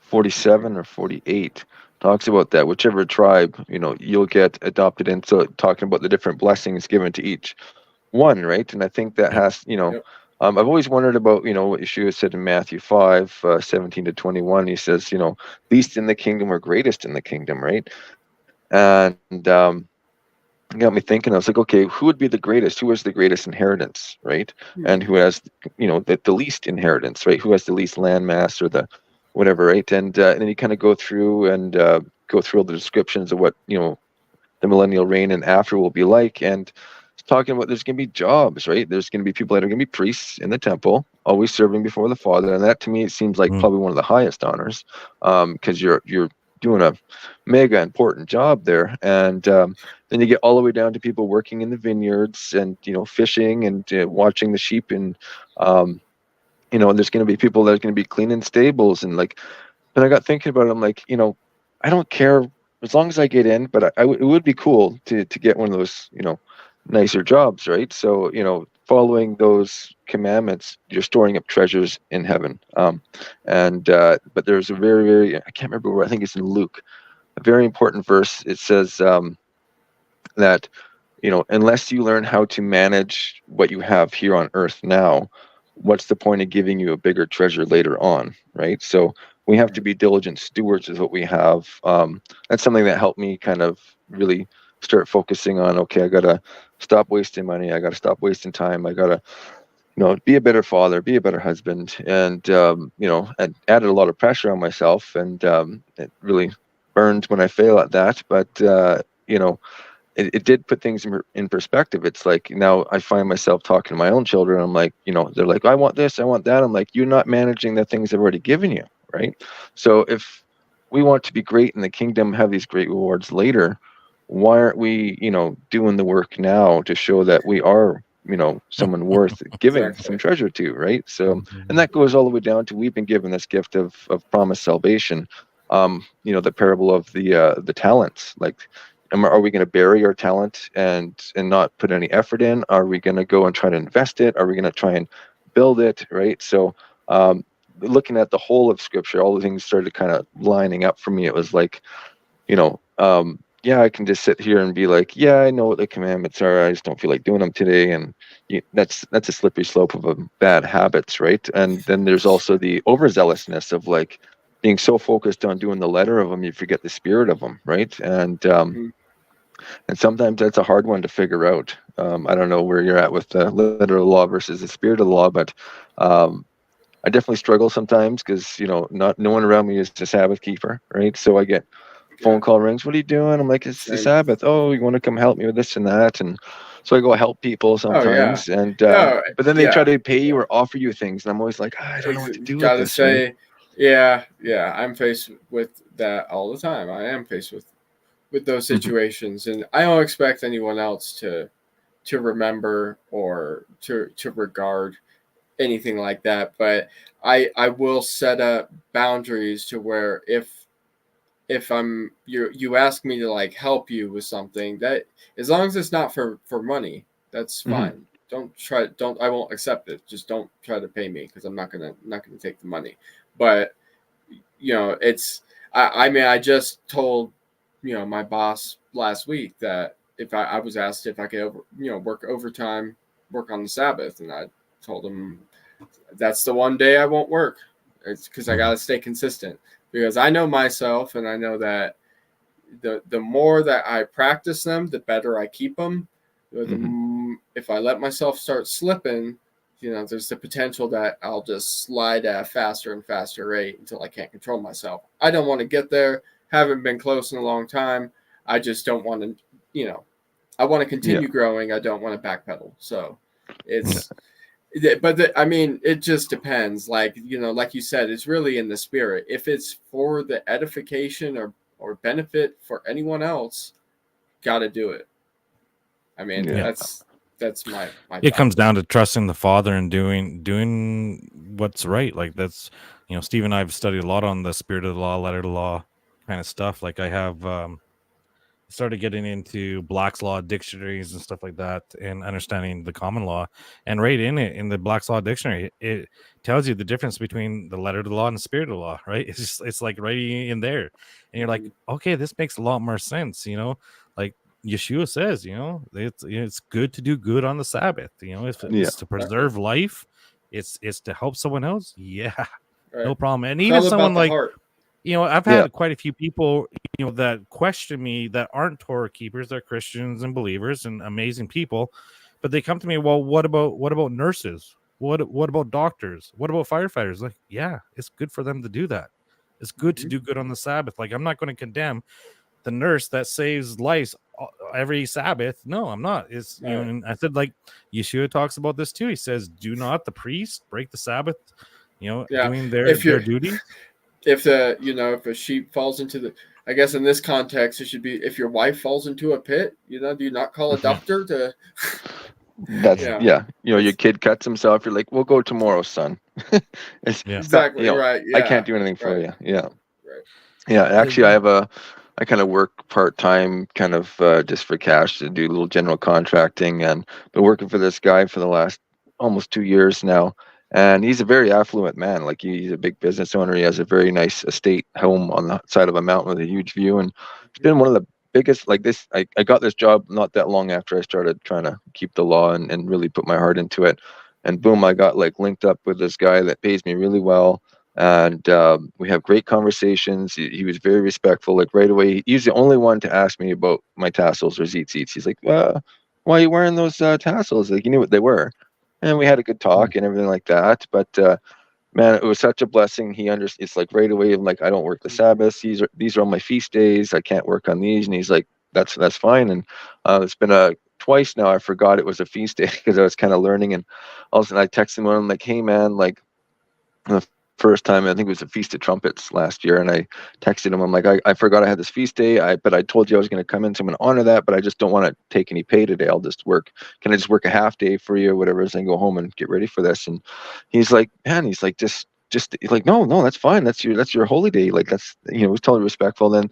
47 or 48 talks about that. Whichever tribe, you'll get adopted in. So talking about the different blessings given to each one, right? And I think that has, I've always wondered about, what Yeshua said in Matthew 5, 17 to 21. He says, least in the kingdom or greatest in the kingdom, right? And it got me thinking. I was like, okay, who would be the greatest? Who has the greatest inheritance, right? And who has, the least inheritance, right? Who has the least landmass or the whatever, right? And then you kind of go through all the descriptions of what, the millennial reign and after will be like. And it's talking about there's going to be jobs, right? There's going to be people that are going to be priests in the temple, always serving before the Father. And that to me, it seems like probably one of the highest honors, because you're doing a mega important job there. And then you get all the way down to people working in the vineyards and fishing and watching the sheep, and there's going to be people that are going to be cleaning stables. And like, and I got thinking about it, I'm like, I don't care as long as I get in, but it would be cool to get one of those nicer jobs, right? So following those commandments, you're storing up treasures in heaven. But there's a very, very, I can't remember where, I think it's in Luke, a very important verse. It says that unless you learn how to manage what you have here on earth now, what's the point of giving you a bigger treasure later on, right? So we have to be diligent stewards of what we have. That's something that helped me kind of really start focusing on, okay, I got to stop wasting money. I got to stop wasting time. I got to, be a better father, be a better husband. And, and added a lot of pressure on myself, and it really burned when I fail at that. But, it did put things in perspective. It's like now I find myself talking to my own children. I'm like, they're like, I want this, I want that. I'm like, you're not managing the things I've already given you, right? So if we want to be great in the kingdom, have these great rewards later, why aren't we, doing the work now to show that we are, someone worth giving some treasure to, right? So, and that goes all the way down to, we've been given this gift of promised salvation. The parable of the talents, like, are we going to bury our talent and not put any effort in? Are we going to go and try to invest it? Are we going to try and build it, right? So looking at the whole of Scripture, all the things started kind of lining up for me. It was like, yeah, I can just sit here and be like, yeah, I know what the commandments are. I just don't feel like doing them today. And that's a slippery slope of bad habits, right? And then there's also the overzealousness of like being so focused on doing the letter of them, you forget the spirit of them, right? And sometimes that's a hard one to figure out. I don't know where you're at with the letter of the law versus the spirit of the law, but I definitely struggle sometimes because no one around me is a Sabbath keeper, right? So I get phone call rings. What are you doing? I'm like, it's the Sabbath. Oh, you want to come help me with this and that? And so I go help people sometimes. And but then they try to pay you or offer you things, and I'm always like, I don't know what to do with this. Right? Yeah. I'm faced with that all the time. I am faced with those situations, and I don't expect anyone else to remember or to regard anything like that. But I will set up boundaries to where if you ask me to like help you with something, that as long as it's not for money, that's fine. I won't accept it. Just don't try to pay me, because I'm not gonna take the money. But I mean, I just told my boss last week that if I was asked if I could work overtime, work on the Sabbath, and I told him that's the one day I won't work. It's because I gotta stay consistent, because I know myself, and I know that the more that I practice them, the better I keep them. If I let myself start slipping, there's the potential that I'll just slide at a faster and faster rate until I can't control myself. I don't want to get there. Haven't been close in a long time. I just don't want to, I want to continue growing. I don't want to backpedal. So it's, I mean, it just depends. Like, like you said, it's really in the spirit. If it's for the edification or benefit for anyone else, got to do it. I mean, that's my it comes down to trusting the Father and doing what's right. Like that's, Steve and I have studied a lot on the spirit of the law, letter of the law kind of stuff. Like I have started getting into Black's Law dictionaries and stuff like that, and understanding the common law. And right in it, in the Black's Law dictionary, it tells you the difference between the letter of the law and the spirit of the law, right? It's like right in there. And you're like, okay, this makes a lot more sense, like Yeshua says, it's good to do good on the Sabbath, if it's to preserve life, it's to help someone else. No problem. And even someone like heart. I've had quite a few people, that question me that aren't Torah keepers, they're Christians and believers and amazing people, but they come to me, well, what about nurses? What about doctors? What about firefighters? Like, yeah, it's good for them to do that. It's good to do good on the Sabbath. Like, I'm not going to condemn the nurse that saves lives every Sabbath. No, I'm not. It's and I said, like, Yeshua talks about this too. He says, do not the priest break the Sabbath, doing their duty. If if a sheep falls into I guess in this context, it should be if your wife falls into a pit, do you not call a doctor to? That's your kid cuts himself. You're like, we'll go tomorrow, son. Exactly right. I can't do anything for you. Actually, I kind of work part-time, kind of just for cash, to do a little general contracting, and been working for this guy for the last almost 2 years now. And he's a very affluent man. Like he's a big business owner. He has a very nice estate home on the side of a mountain with a huge view. And it's been one of the biggest, like this, I got this job not that long after I started trying to keep the law and really put my heart into it. And boom, I got like linked up with this guy that pays me really well. And we have great conversations. He was very respectful. Like right away, he's the only one to ask me about my tassels or tzitzits. He's like, well, why are you wearing those tassels? Like, he knew what they were. And we had a good talk and everything like that. But man, it was such a blessing. He understood. It's like right away, I'm like, I don't work the Sabbath. These are all my feast days. I can't work on these. And he's like, that's fine. And it's been twice now. I forgot it was a feast day because I was kind of learning. And all of a sudden I texted him and I'm like, hey man, like the first time, I think it was the Feast of Trumpets last year, and I texted him. I'm like, I forgot I had this feast day. But I told you I was going to come in, so I'm going to honor that. But I just don't want to take any pay today. I'll just work. Can I just work a half day for you or whatever, and go home and get ready for this? And he's like, man, he's like, just like, no, that's fine. That's your holy day. Like that's, he was totally respectful. Then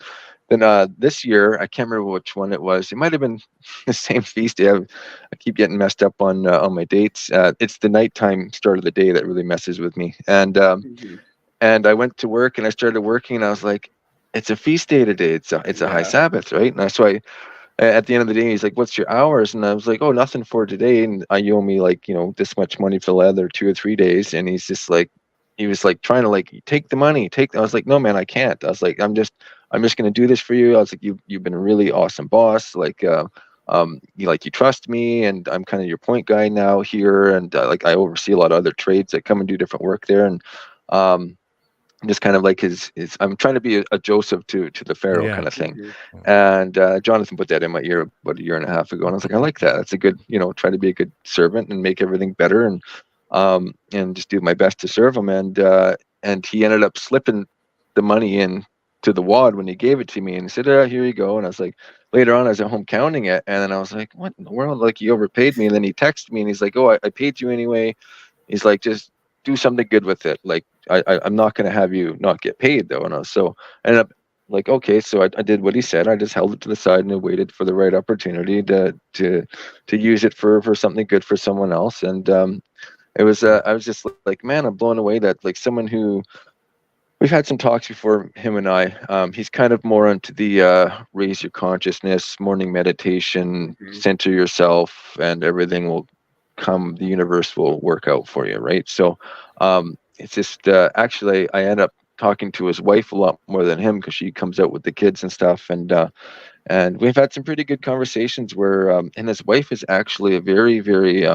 then this year, I can't remember which one it was. It might have been the same feast day. I keep getting messed up on my dates. It's the nighttime start of the day that really messes with me. And I went to work and I started working and I was like, it's a feast day today. It's a high Yeah. Sabbath, right? And so at the end of the day, he's like, what's your hours? And I was like, oh, nothing for today. And you owe me like, this much money for the other 2 or 3 days. And he's just like, he was like trying to like take the money, I was like, no, man, I can't. I was like, I'm just going to do this for you. I was like, you've been a really awesome boss. Like, you trust me and I'm kind of your point guy now here. And like, I oversee a lot of other trades that come and do different work there. And, just kind of like his I'm trying to be a Joseph to the Pharaoh kind of thing. And Jonathan put that in my ear about a year and a half ago, and I was like, I like that. That's a good, try to be a good servant and make everything better, and just do my best to serve him. And he ended up slipping the money in to the wad when he gave it to me, and he said, here you go. And I was like, later on I was at home counting it, and then I was like, what in the world? Like, he overpaid me. And then he texted me and he's like, oh, I paid you anyway. He's like, just do something good with it. Like, I'm not going to have you not get paid though. And so I ended up like, okay, so I did what he said. I just held it to the side and I waited for the right opportunity to use it for something good for someone else. And it was I was just like, man, I'm blown away that like someone who, we've had some talks before, him and I. He's kind of more into the raise your consciousness, morning meditation, center yourself, and everything will come. The universe will work out for you, right? So it's just actually I end up talking to his wife a lot more than him because she comes out with the kids and stuff, and we've had some pretty good conversations where and his wife is actually a very, very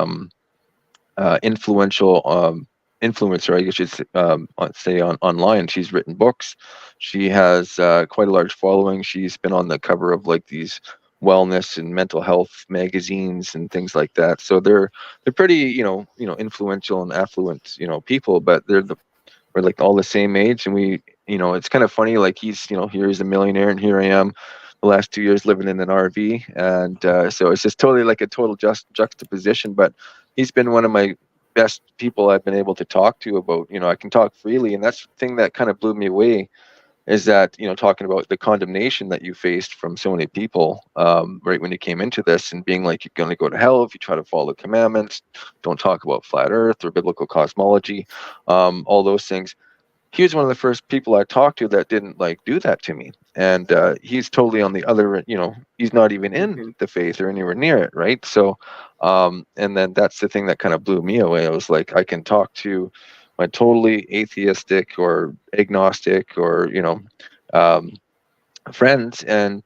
influential influencer, I guess you'd say, online. She's written books. She has quite a large following. She's been on the cover of like these wellness and mental health magazines and things like that. So they're pretty, influential and affluent, people, but we're like all the same age. And we, it's kind of funny, like he's, here he's a millionaire and here I am the last 2 years living in an RV. And so it's just totally like a total juxtaposition, but he's been one of my best people I've been able to talk to about, I can talk freely. And that's the thing that kind of blew me away, is that, talking about the condemnation that you faced from so many people right when you came into this, and being like, you're going to go to hell if you try to follow the commandments, don't talk about flat earth or biblical cosmology, all those things. He was one of the first people I talked to that didn't like do that to me. And he's totally on the other, he's not even in the faith or anywhere near it, right? So and then that's the thing that kind of blew me away. I was like, I can talk to my totally atheistic or agnostic or friends, and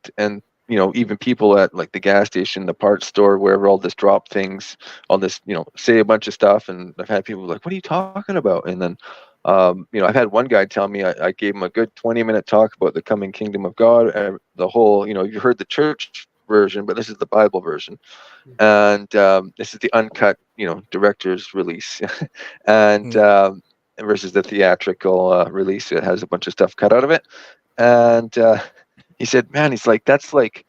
even people at like the gas station, the parts store, wherever, all this drop things, all this, say a bunch of stuff. And I've had people like, what are you talking about? And then I've had one guy tell me I gave him a good 20-minute talk about the coming kingdom of God, the whole, you heard the church version, but this is the Bible version. And this is the uncut, director's release. And versus the theatrical release. It has a bunch of stuff cut out of it. And he said, man, he's like, that's the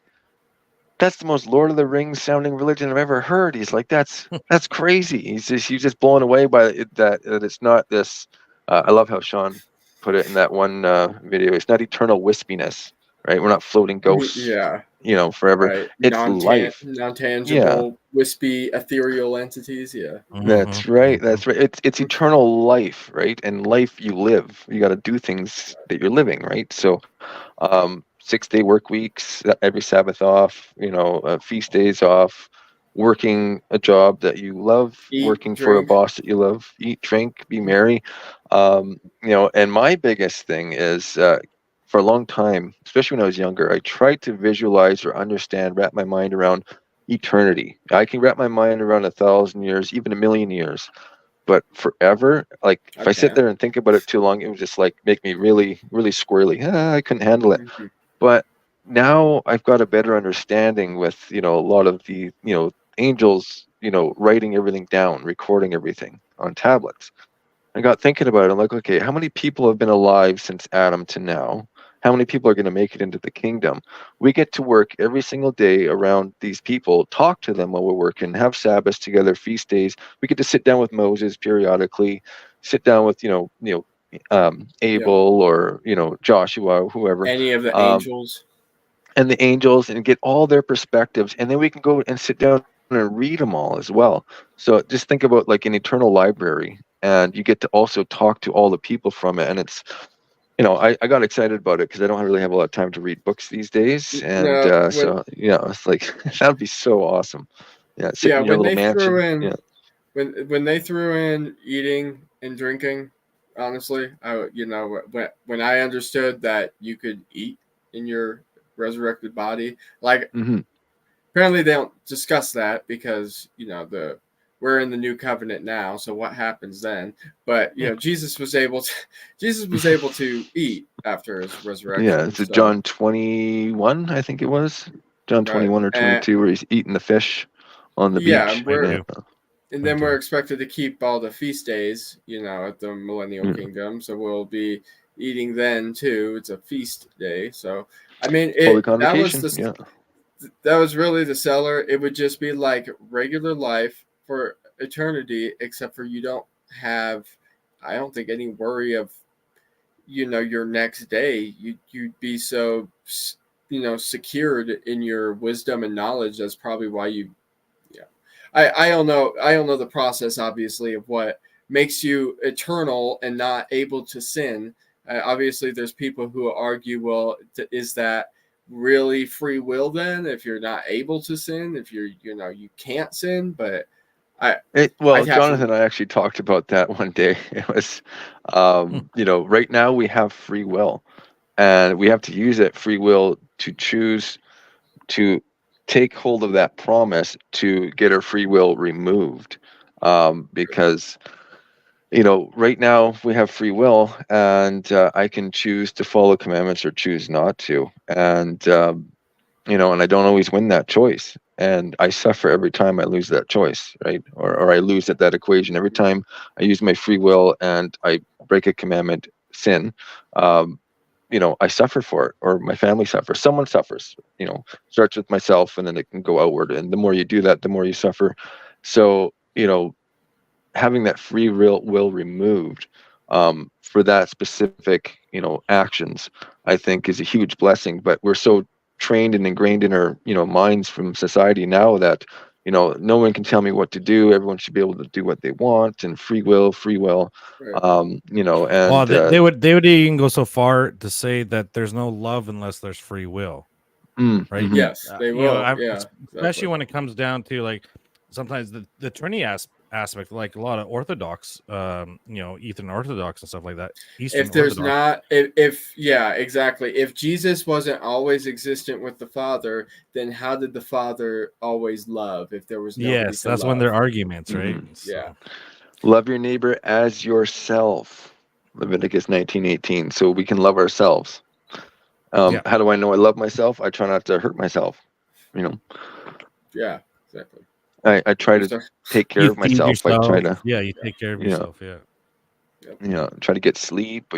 most Lord of the Rings sounding religion I've ever heard. He's like, that's crazy. He's just blown away by it, that it's not this. I love how Sean put it in that one video. It's not eternal wispiness, right? We're not floating ghosts, Yeah. Forever. Right. It's life. Non-tangible, wispy, ethereal entities. Yeah. That's right. That's right. It's eternal life, right? And life you live. You got to do things that you're living, right? So 6-day work weeks, every Sabbath off, feast days off, working a job that you love, working for a boss that you love, eat, drink, be merry. And my biggest thing is for a long time, especially when I was younger, I tried to visualize or understand, wrap my mind around eternity. I can wrap my mind around 1,000 years, even 1,000,000 years, but forever, like if I sit there and think about it too long, it would just like make me really, really squirrely. I couldn't handle it. But now I've got a better understanding with, a lot of the, angels, writing everything down, recording everything on tablets. I got thinking about it. I'm like, okay, how many people have been alive since Adam to now? How many people are going to make it into the kingdom? We get to work every single day around these people, talk to them while we're working, have Sabbaths together, feast days. We get to sit down with Moses periodically, sit down with, Abel or, Joshua, whoever. Any of the angels. and the angels and get all their perspectives, and then we can go and sit down and read them all as well. So just think about like an eternal library, and you get to also talk to all the people from it. And it's, I got excited about it because I don't really have a lot of time to read books these days, and No, so it's like that would be so awesome. Yeah, sitting in your when little they mansion. threw in Yeah. when they threw in eating and drinking, honestly, when I understood that you could eat in your resurrected body, like Hmm. apparently they don't discuss that because we're in the new covenant now, so what happens then? But Jesus was able to eat after his Yeah, resurrection. it's a So John 21, I think it was. John right, 21 or 22, where he's eating the fish on the yeah, beach. and Yeah. then 22. we're expected to keep all the feast days, at the millennial Yeah. kingdom. So we'll be eating then too. It's a feast day. So I mean, Holy that was Convocation. Yeah. really the seller. It would just be like regular life for eternity, except for you don't have, I don't think, any worry of, your next day. You'd be so, secured in your wisdom and knowledge. That's probably why you, yeah. I don't know. I don't know the process, obviously, of what makes you eternal and not able to sin. Obviously, there's people who argue, well, is that really free will then? If you're not able to sin, if you can't sin, but I, I'd Well, have to. Jonathan and I actually talked about that one day. It was, Hmm. right now we have free will, and we have to use that free will to choose to take hold of that promise to get our free will removed. Because right now we have free will, and I can choose to follow commandments or choose not to, and I don't always win that choice, and I suffer every time I lose that choice, right? Or I lose at that equation every time I use my free will and I break a commandment, sin. Um, I suffer for it, or my family suffers. Someone suffers. Starts with myself, and then it can go outward. And the more you do that, the more you suffer. So, having that free will removed, for that specific, actions, I think is a huge blessing. But we're so trained and ingrained in our, minds from society now that, no one can tell me what to do. Everyone should be able to do what they want, and free will, Right. Well, and they would even go so far to say that there's no love unless there's free will, right? mhm. Yes, they will. Yeah, Especially exactly. when it comes down to like sometimes the Trinity aspect, like a lot of Orthodox, Eastern Orthodox and stuff like that. Eastern If there's Orthodox. not, if yeah, exactly. If Jesus wasn't always existent with the Father, then how did the Father always love if there was nobody Yes, to that's one of love? their arguments, right? Mhm. Yeah, So Love your neighbor as yourself. Leviticus 19:18. So we can love ourselves. yeah. How do I know I love myself? I try not to hurt myself. You know, yeah, exactly. I try There's to no, take care You of feed myself. I try yourself. to, Yeah, you yeah, take care of you know, yourself. Yeah. yep, try to get sleep.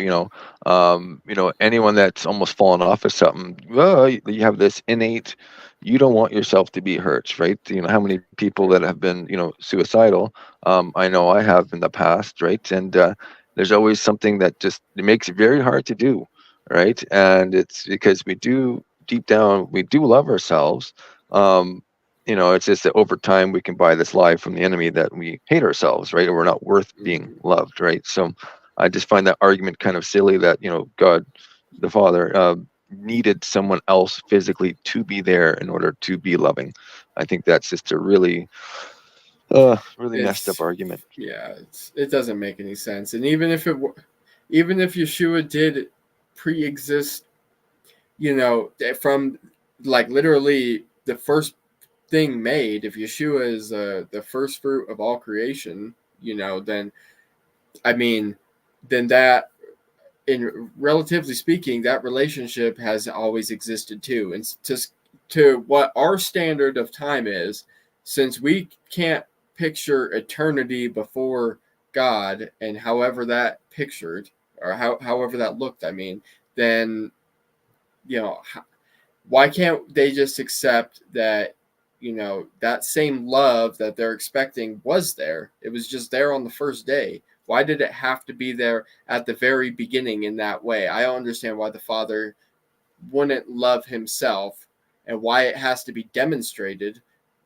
Anyone that's almost fallen off of something, well, you have this innate, you don't want yourself to be hurt, right? How many people right, that have been, suicidal? I know I have in the past, right? And there's always something that just it makes it very hard to do, right? And it's because we do deep down, we do love ourselves. Um, it's just that over time we can buy this lie from the enemy that we hate ourselves, right? Or we're not worth being hmm loved, right? So I just find that argument kind of silly that, God, the Father, needed someone else physically to be there in order to be loving. I think that's just a really messed up it's argument. yeah, it doesn't make any sense. And even if Yeshua did pre-exist, from like literally the first thing made, if Yeshua is the first fruit of all creation, then I mean, then that, in relatively speaking, that relationship has always existed too. And to what our standard of time is, since we can't picture eternity before God, and however that pictured or however that looked, I mean, then you know why can't they just accept that that same love that they're expecting was there? It was just there on the first day. Why did it have to be there at the very beginning in that way? I don't understand why the Father wouldn't love himself and why it has to be demonstrated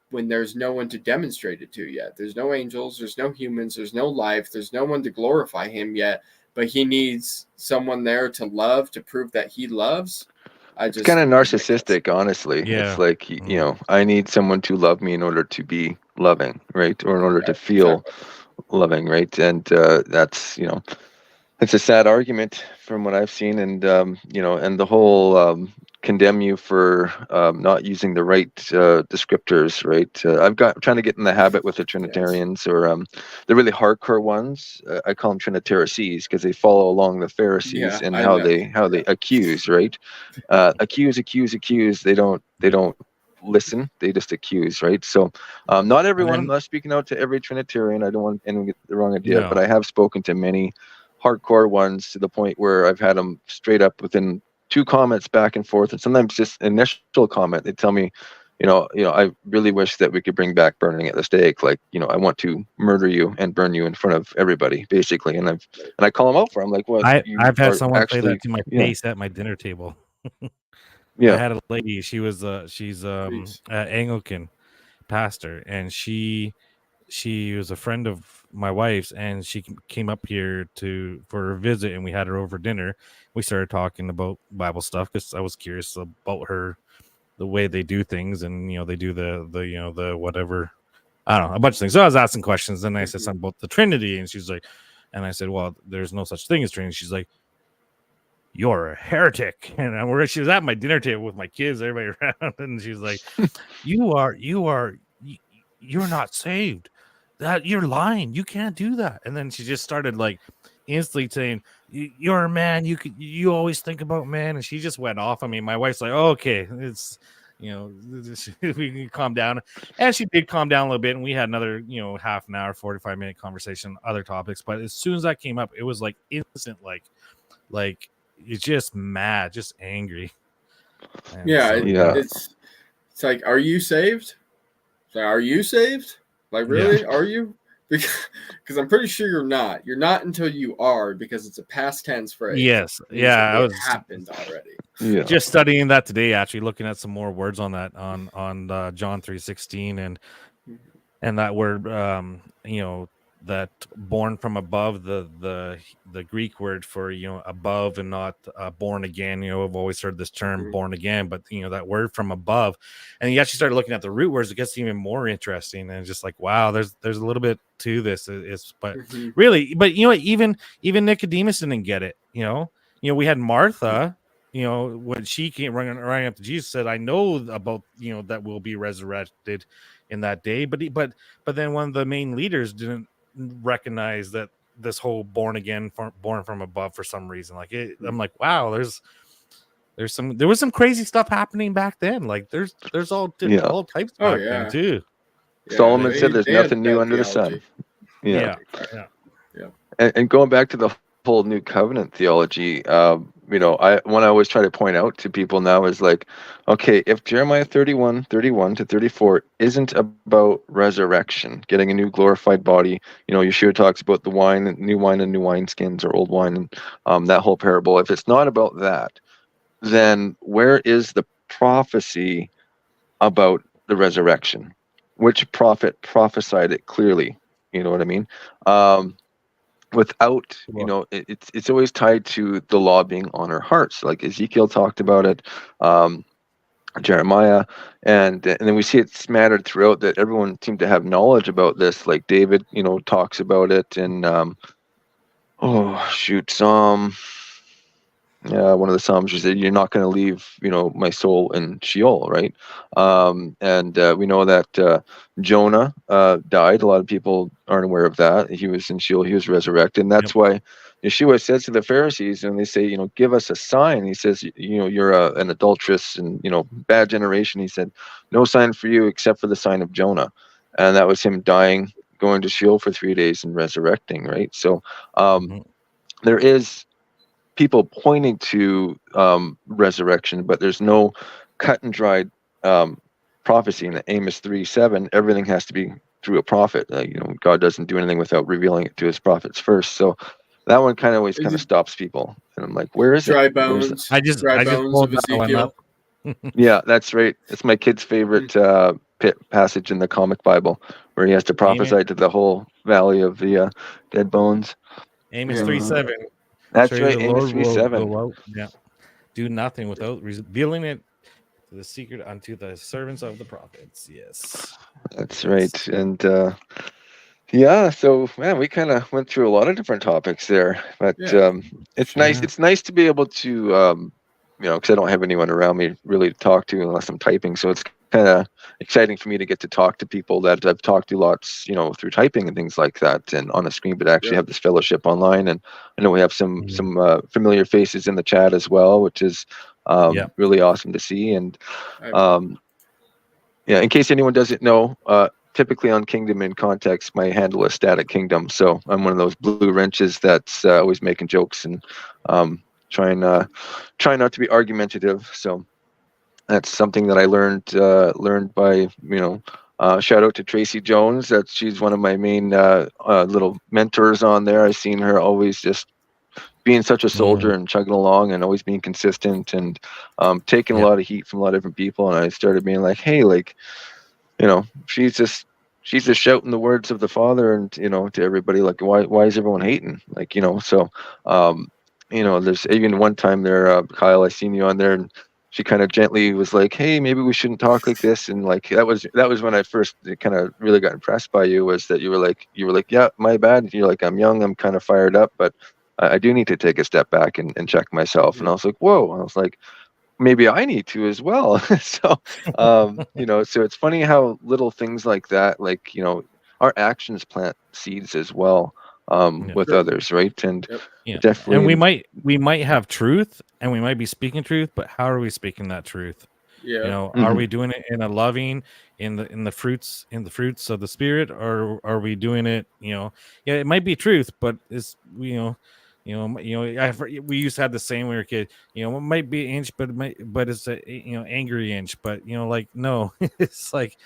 when there's no one to demonstrate it to yet. There's no angels, there's no humans, there's no life, there's no one to glorify him yet, but he needs someone there to love, to prove that he loves. It's kind of narcissistic, honestly. Yeah. It's like, you know, I need someone to love me in order to be loving, right? Or in order to feel loving, right? And that's, you know, it's a sad argument from what I've seen. And, you know, and the whole condemn you for not using the right descriptors, right? I'm trying to get in the habit with the Trinitarians, or the really hardcore ones. I call them Trinitarians because they follow along the Pharisees and how they accuse, right? Accuse. They don't listen. They just accuse, right? So not everyone. I'm not speaking out to every Trinitarian. I don't want anyone to get the wrong idea, but I have spoken to many hardcore ones to the point where I've had them straight up within 2 comments back and forth, and sometimes just initial comment. They tell me, you know, I really wish that we could bring back burning at the stake. Like, you know, I want to murder you and burn you in front of everybody, basically. And I call them out for. I'm like, well, I've had someone say that to my face at my dinner table. I had a lady. She was she's an Anglican pastor, and she was a friend of my wife's, and she came up here for a visit, and we had her over dinner. We started talking about Bible stuff because I was curious about the way they do things, and you know, they do the whatever, I don't know, a bunch of things. So I was asking questions, and I said something about the Trinity, and she's like, and I said, well, there's no such thing as Trinity. She's like, you're a heretic. And she was at my dinner table with my kids, everybody around, and she's like, you're not saved. That you're lying. You can't do that. And then she just started like instantly saying, you're a man. You always think about man. And she just went off. I mean, my wife's like, oh, okay, it's, you know, we can calm down. And she did calm down a little bit. And we had another, you know, half an hour, 45-minute conversation, other topics. But as soon as that came up, it was like instant, like it's just mad, just angry. And it's like, are you saved? So are you saved? Like, really? Are you? Because I'm pretty sure you're not. You're not until you are, because it's a past tense phrase. Yes. Yeah. It happened already. Yeah. Just studying that today, actually looking at some more words on that on John 3:16 and that word, you know, that born from above, the Greek word for, you know, above and not born again. You know, I've always heard this term born again, but you know, that word from above, and you actually started looking at the root words, it gets even more interesting. And just like, wow, there's a little bit to this. But really, but you know, even Nicodemus didn't get it. You know, we had Martha. You know, when she came running up to Jesus, said, I know about, you know, that we'll be resurrected in that day. But then one of the main leaders didn't recognize that this whole born again, born from above, for some reason. Like I'm like, wow, there was some crazy stuff happening back then. Like there's all types back then too. Solomon said there's nothing new under the sun. Yeah. And going back to the whole new covenant theology, you know, what I always try to point out to people now is like, okay, if Jeremiah 31 to 34 isn't about resurrection, getting a new glorified body, you know, Yeshua talks about the wine and new wineskins, or old wine, and that whole parable. If it's not about that, then where is the prophecy about the resurrection? Which prophet prophesied it clearly? You know what I mean? Without, you know, it's always tied to the law being on our hearts, like Ezekiel talked about it, Jeremiah, and then we see it smattered throughout, that everyone seemed to have knowledge about this. Like David, you know, talks about it in Psalm. Yeah, one of the Psalms, you said, you're not going to leave, you know, my soul in Sheol, right? And we know that Jonah died. A lot of people aren't aware of that. He was in Sheol. He was resurrected. And that's why Yeshua says to the Pharisees, and they say, you know, give us a sign. He says, you know, you're an adulterous and, you know, bad generation. He said, no sign for you except for the sign of Jonah. And that was him dying, going to Sheol for 3 days and resurrecting, right? So there is people pointing to resurrection, but there's no cut and dried prophecy in Amos 3:7. Everything has to be through a prophet. You know, God doesn't do anything without revealing it to his prophets first. So that one kind of always stops people. And I'm like, where is dry it? bones? I just dry bones pulled of that one Ezekiel. up. Yeah, that's right. It's my kid's favorite passage in the comic Bible, where he has to Amos, prophesy to the whole valley of the dead bones. Amos Yeah. 3:7. That's Surely right, the Amos Lord will 3:7. go out. Yeah. Do nothing without revealing it to the secret unto the servants of the prophets. Yes. That's Yes. right. And yeah, so man, we kind of went through a lot of different topics there, but Yeah. it's Sure. nice. It's nice to be able to, because I don't have anyone around me really to talk to unless I'm typing. So it's kind of exciting for me to get to talk to people that I've talked to lots, through typing and things like that, and on a screen, but actually Yep. have this fellowship online. And I know we have some familiar faces in the chat as well, which is really awesome to see. And yeah, in case anyone doesn't know, typically on Kingdom in Context, my handle is Static Kingdom. So I'm one of those blue wrenches that's always making jokes and trying not to be argumentative. So that's something that I learned by shout out to Tracy Jones. That she's one of my main little mentors on there. I've seen her always just being such a soldier and chugging along and always being consistent and taking a lot of heat from a lot of different people. And I started being like, hey, like, she's just shouting the words of the Father, and to everybody, like, why is everyone hating, like, so there's even one time there, Kyle, I seen you on there, and she kind of gently was like, hey, maybe we shouldn't talk like this. And like that was when I first kind of really got impressed by you, was that you were like, yeah, my bad. You're like, I'm young, I'm kind of fired up, but I do need to take a step back and check myself. And I was like, whoa. I was like, maybe I need to as well. So, so it's funny how little things like that, like, our actions plant seeds as well, with others. Right. And definitely, and we might have truth and we might be speaking truth, but how are we speaking that truth? Yeah. Are we doing it in a loving, in the fruits of the Spirit, or are we doing it, it might be truth, but it's, we used to have the same when we were a kid. It might be an inch, but it's a angry inch. But like, no, it's like,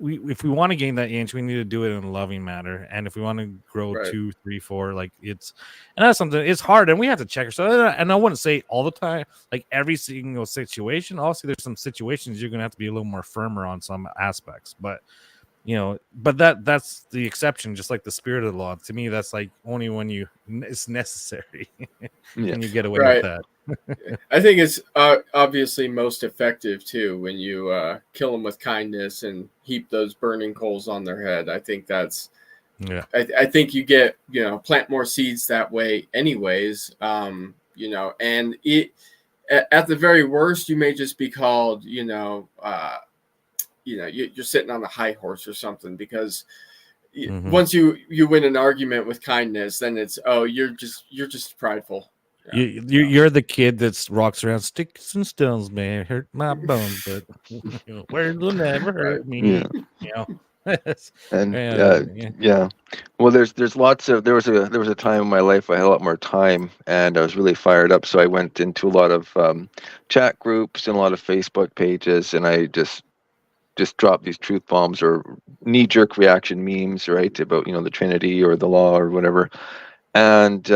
if we want to gain that inch, we need to do it in a loving manner. And if we want to grow 2, 3, 4, like and that's something. It's hard, and we have to check ourselves. And I wouldn't say all the time, like every single situation. Also, there's some situations you're gonna have to be a little more firmer on some aspects, but. But that's the exception, just like the spirit of the law. To me, that's like only when it's necessary. When you get away with that. I think it's obviously most effective too when you kill them with kindness and heap those burning coals on their head. I think that's I think you get plant more seeds that way anyways. And it at the very worst, you may just be called you're sitting on a high horse or something, because once you win an argument with kindness, then it's, you're just prideful. You're the kid that rocks around, sticks and stones may hurt my bones, but words will never hurt me. And well, there's lots of there was a time in my life I had a lot more time and I was really fired up, so I went into a lot of chat groups and a lot of Facebook pages, and I just drop these truth bombs or knee-jerk reaction memes, right, about the Trinity or the law or whatever, and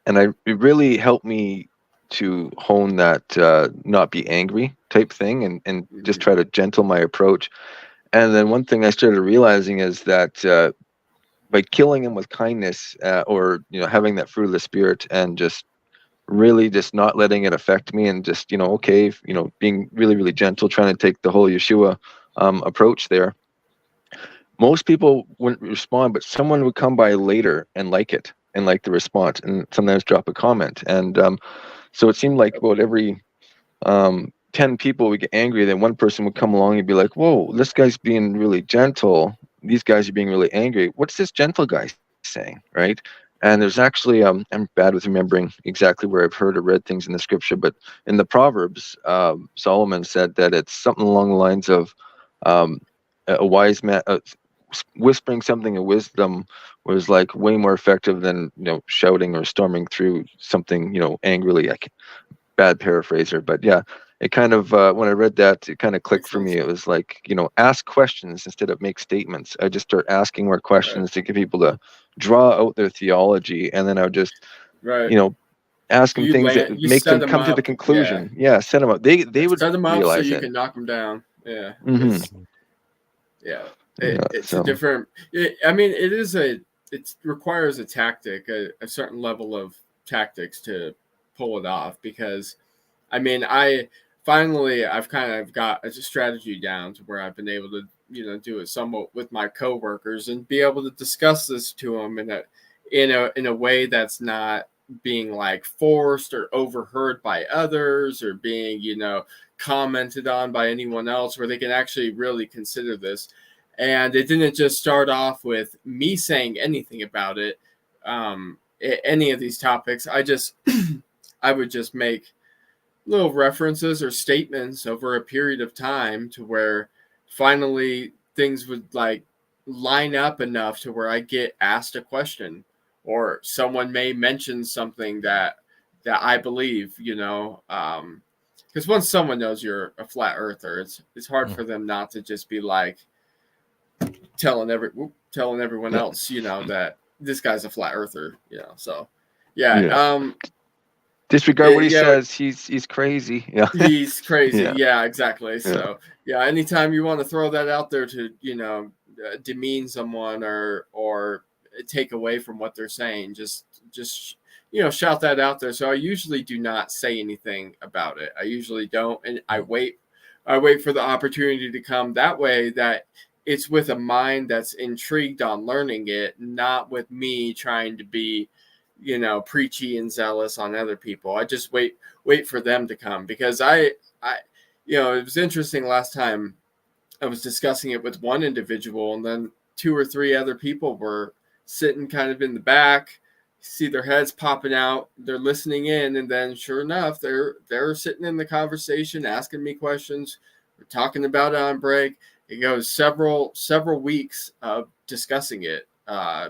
it really helped me to hone that not be angry type thing, and just try to gentle my approach. And then one thing I started realizing is that by killing him with kindness, or having that fruit of the Spirit, and just really just not letting it affect me, and just being really, really gentle, trying to take the whole Yeshua approach there, most people wouldn't respond, but someone would come by later and like it and like the response, and sometimes drop a comment. And so it seemed like about every 10 people would get angry, then one person would come along and be like, whoa, this guy's being really gentle, these guys are being really angry, what's this gentle guy saying, right? And there's actually, I'm bad with remembering exactly where I've heard or read things in the scripture, but in the Proverbs, Solomon said that it's something along the lines of a wise man whispering something of wisdom was like way more effective than shouting or storming through something angrily. Bad paraphraser, but yeah, it kind of when I read that, it kind of clicked for me. It was like, ask questions instead of make statements. I just start asking more questions to get people to draw out their theology, and then I would just ask So them things that you make set them them come to the up. Yeah. conclusion. Yeah, set them up. They would Set them up so realize you it. can knock them down. Yeah. Hmm. Yeah. Yeah, It's a so different, I mean, it requires a tactic, a certain level of tactics to pull it off, because I mean, I've kind of got a strategy down to where I've been able to, do it somewhat with my coworkers and be able to discuss this to them in a way that's not being like forced or overheard by others, or being, commented on by anyone else, where they can actually really consider this. And it didn't just start off with me saying anything about it, any of these topics. I would just make little references or statements over a period of time to where finally things would like line up enough to where I get asked a question, or someone may mention something that I believe, because once someone knows you're a flat earther, it's hard for them not to just be like telling everyone yeah, else, that this guy's a flat earther, so yeah. yeah. Disregard what he Yeah, says. He's crazy. Yeah, he's crazy. yeah, Yeah, exactly. yeah. So, yeah, anytime you want to throw that out there to, demean someone or take away from what they're saying, just shout that out there. So I usually do not say anything about it. I usually don't, and I wait for the opportunity to come, that way that it's with a mind that's intrigued on learning it, not with me trying to be, preachy and zealous on other people. I just wait for them to come, because I it was interesting last time I was discussing it with one individual, and then two or three other people were sitting kind of in the back, see their heads popping out, they're listening in, and then sure enough, they're sitting in the conversation, asking me questions, we're talking about it on break. It goes several weeks of discussing it.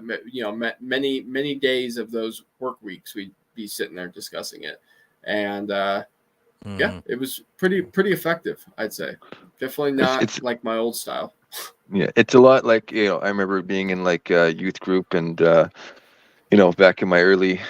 Many days of those work weeks, we'd be sitting there discussing it, and yeah, it was pretty effective, I'd say. Definitely not It's like my old style. yeah. It's a lot like, I remember being in like a youth group, and back in my early,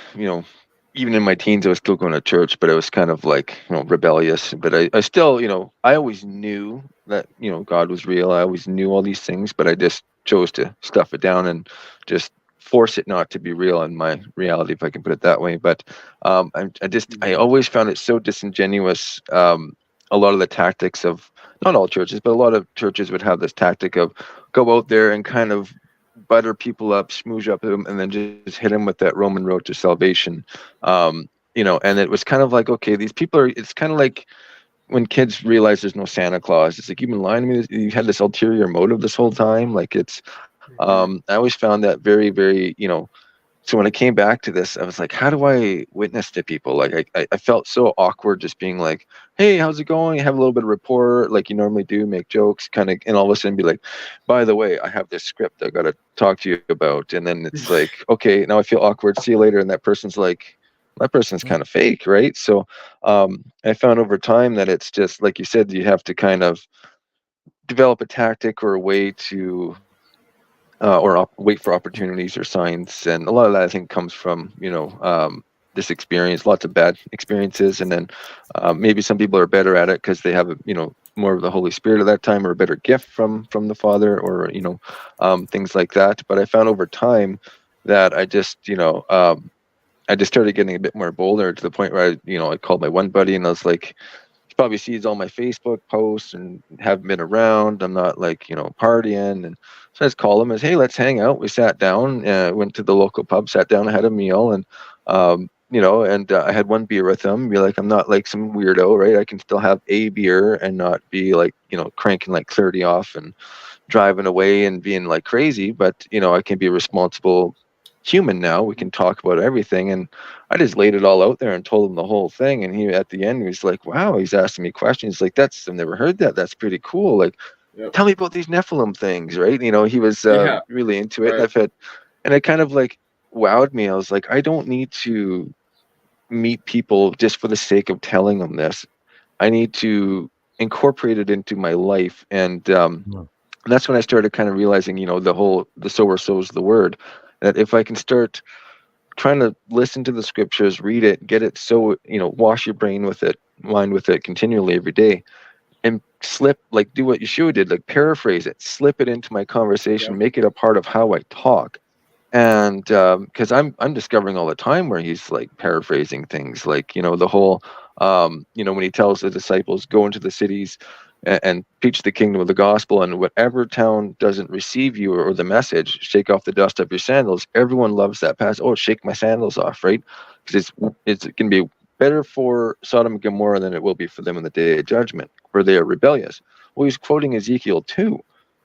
even in my teens, I was still going to church, but I was kind of like, rebellious. But I still, I always knew that, God was real. I always knew all these things, but I just chose to stuff it down and just force it not to be real in my reality, if I can put it that way. But I always found it so disingenuous. A lot of the tactics of, not all churches, but a lot of churches would have this tactic of go out there and kind of butter people up, smooze up them, and then just hit them with that Roman road to salvation. And it was kind of like, okay, these people are, it's kind of like when kids realize there's no Santa Claus. It's like, you've been lying to me. You had this ulterior motive this whole time. Like I always found that very, very, so when I came back to this, I was like, how do I witness to people? Like I felt so awkward just being like, hey, how's it going? You have a little bit of rapport like you normally do, make jokes, kind of, and all of a sudden be like, by the way, I have this script I got to talk to you about. And then it's like, okay, now I feel awkward. See you later. And that person's like, that person's kind of fake, right? So I found over time that it's just, like you said, you have to kind of develop a tactic or a way to wait for opportunities or signs, and a lot of that I think comes from this experience, lots of bad experiences, and then maybe some people are better at it because they have more of the Holy Spirit at that time, or a better gift from the Father, or things like that. But I found over time that I just started getting a bit more bolder, to the point where I called my one buddy and I was like, he probably sees all my Facebook posts and haven't been around. I'm not like, partying. And so I just called him and said, hey, let's hang out. We sat down, went to the local pub, sat down, had a meal, and, I had one beer with him. Be like, I'm not like some weirdo, right? I can still have a beer and not be like, cranking like 30 off and driving away and being like crazy. But, I can be a responsible human now. We can talk about everything. And I just laid it all out there and told him the whole thing. And he, at the end, he was like, wow, he's asking me questions. Like, I've never heard that. That's pretty cool. Like, Yep. tell me about these Nephilim things, right? He was Yeah. really into it. Right. And it kind of like wowed me. I was like, I don't need to meet people just for the sake of telling them this. I need to incorporate it into my life. And that's when I started kind of realizing, the sower sows the word, that if I can start trying to listen to the scriptures, read it, get it, so wash your mind with it continually every day, and do what Yeshua did, like paraphrase it, slip it into my conversation, Yep. make it a part of how I talk. And because I'm discovering all the time where he's like paraphrasing things, like the whole when he tells the disciples, go into the cities and preach the kingdom of the gospel, and whatever town doesn't receive you or the message, shake off the dust of your sandals. Everyone loves that passage. Oh, shake my sandals off, right? Because it's going to be better for Sodom and Gomorrah than it will be for them in the day of judgment, where they are rebellious. Well, he's quoting Ezekiel 2,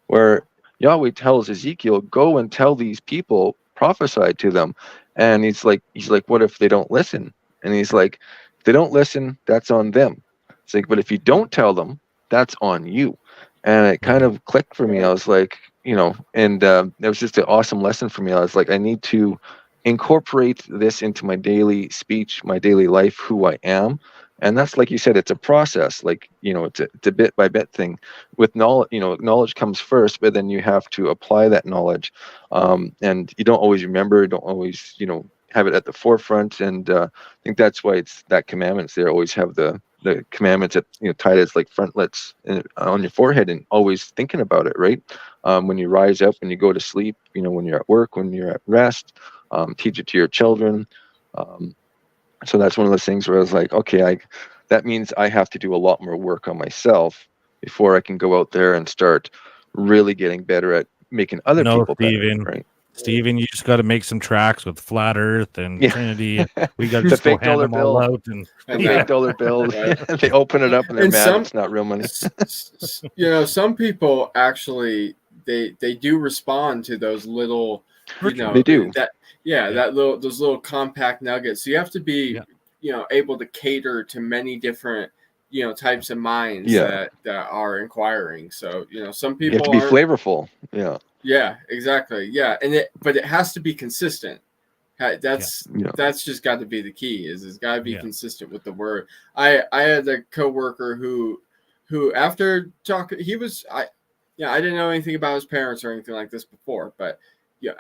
where Yahweh tells Ezekiel, go and tell these people, prophesy to them. And he's like, what if they don't listen? And he's like, if they don't listen, that's on them. It's like, but if you don't tell them, that's on you. And it kind of clicked for me. I was like, and it was just an awesome lesson for me. I was like, I need to incorporate this into my daily speech, my daily life, who I am. And that's, like you said, it's a process. Like, it's a bit by bit thing. With knowledge, knowledge comes first, but then you have to apply that knowledge. And you don't always remember, don't always, have it at the forefront. And I think that's why it's that commandments there always have the commandments that tied as like frontlets on your forehead, and always thinking about it, right? When you rise up, when you go to sleep, when you're at work, when you're at rest, teach it to your children. So that's one of those things where I was like, okay, that means I have to do a lot more work on myself before I can go out there and start really getting better at making other people Steven, better, right? Steven, you just got to make some tracks with Flat Earth and Trinity. We got to the just go fake hand dollar them all bill. out. And The fake dollar bills. Right. They open it up and they're And mad it's not real money. Some people actually they do respond to those little, They do. those little compact nuggets. So you have to be able to cater to many different types of minds that are inquiring. So some people you have to be flavorful. Yeah, exactly. Yeah, but it has to be consistent. That's just got to be the key. It's got to be consistent with the word. I had a coworker who after talking, I didn't know anything about his parents or anything like this before, but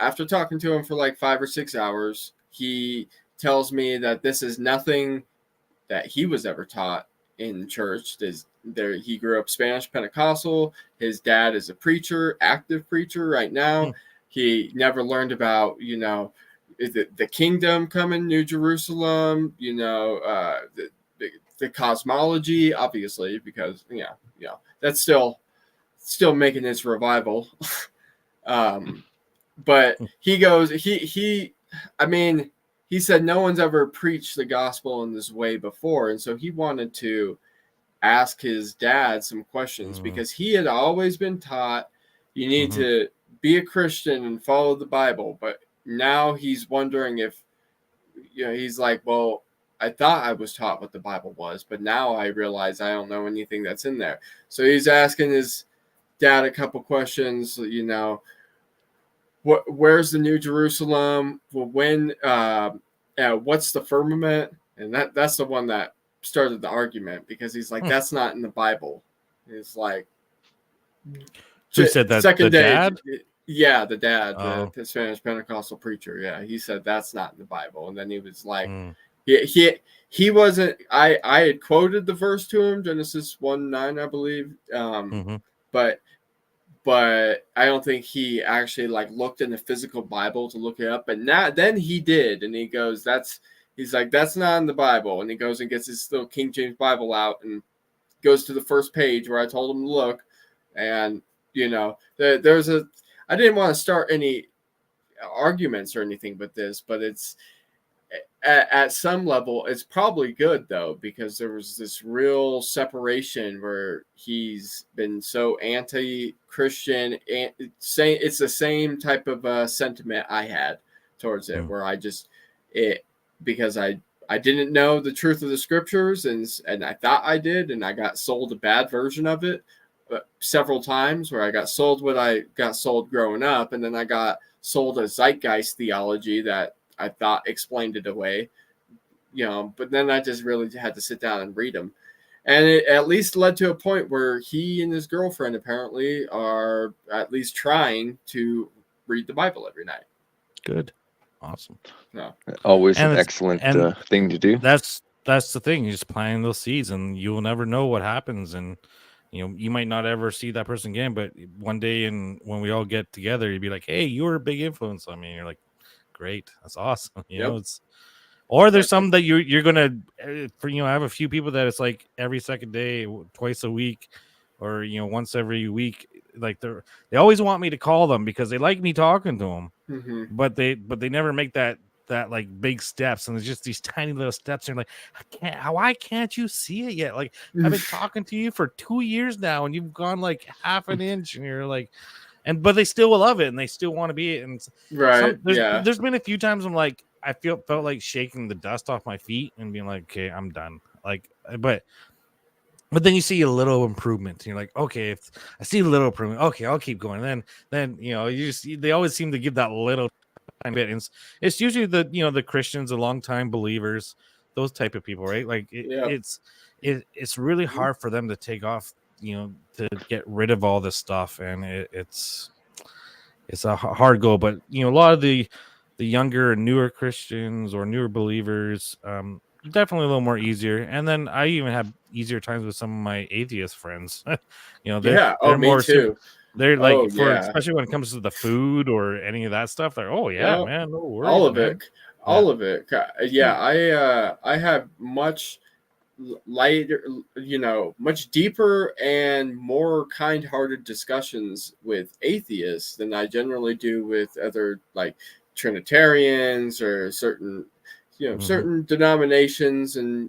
after talking to him for like 5 or 6 hours, he tells me that this is nothing that he was ever taught in church. He grew up Spanish Pentecostal. His dad is a preacher, active preacher right now. He never learned about the kingdom coming, New Jerusalem, the cosmology, obviously, because that's still making its revival. But he goes, he said no one's ever preached the gospel in this way before, and so he wanted to ask his dad some questions because he had always been taught you need to be a Christian and follow the Bible, but now he's wondering if he's like, well, I thought I was taught what the Bible was, but now I realize I don't know anything that's in there. So he's asking his dad a couple questions, where's the New Jerusalem? Well, when what's the firmament? And that's the one that started the argument, because he's like, that's not in the Bible. It's like, who said that? Second the day, dad? Yeah, the dad, the Spanish Pentecostal preacher. Yeah, he said that's not in the Bible, and then he was like, he wasn't. I had quoted the verse to him, Genesis 1:9, I believe. But I don't think he actually like looked in the physical Bible to look it up. But then he did, and he goes, he's like, that's not in the Bible, and he goes and gets his little King James Bible out and goes to the first page where I told him to look, and there's I didn't want to start any arguments or anything with this, but it's at some level it's probably good though, because there was this real separation where he's been so anti-Christian, and saying it's the same type of sentiment I had towards it, where because I didn't know the truth of the scriptures, and I thought I did, and I got sold a bad version of it several times, where I got sold what I got sold growing up, and then I got sold a zeitgeist theology that I thought explained it away, but then I just really had to sit down and read them. And it at least led to a point where he and his girlfriend apparently are at least trying to read the Bible every night. Good. Awesome. No. Always an And excellent and thing to do. that's the thing. You're just planting those seeds, and you will never know what happens. And you might not ever see that person again, but one day, and when we all get together, you'd be like, "Hey, you were a big influence on me." And you're like, "Great, that's awesome." Yep. It's or there's Exactly. some that you're gonna for I have a few people that it's like every second day, twice a week, or once every week. Like they always want me to call them because they like me talking to them, Mm-hmm. but they never make that like big steps, and there's just these tiny little steps. And you're like, why can't you see it yet? Like, I've been talking to you for 2 years now, and you've gone like half an inch, and you're like, but they still love it, and they still want to be it. And Right. Yeah. there's been a few times I'm like, I felt like shaking the dust off my feet and being like, okay, I'm done. Like, but then you see a little improvement, and you're like, okay, if I see a little improvement, okay, I'll keep going. Then they always seem to give that little tiny bit. And it's usually the Christians, the longtime believers, those type of people, right? Like Yeah. it's really hard for them to take off, to get rid of all this stuff, and it's a hard goal. But a lot of the younger and newer Christians or newer believers, definitely a little more easier. And then I even have easier times with some of my atheist friends. Yeah. Oh, they're me more too. they're Oh, like, yeah. especially when it comes to the food or any of that stuff. They're, oh yeah, Yep. man, no All worries, of man. it. All of it. Yeah. I have much lighter, much deeper and more kind-hearted discussions with atheists than I generally do with other like Trinitarians or certain certain denominations and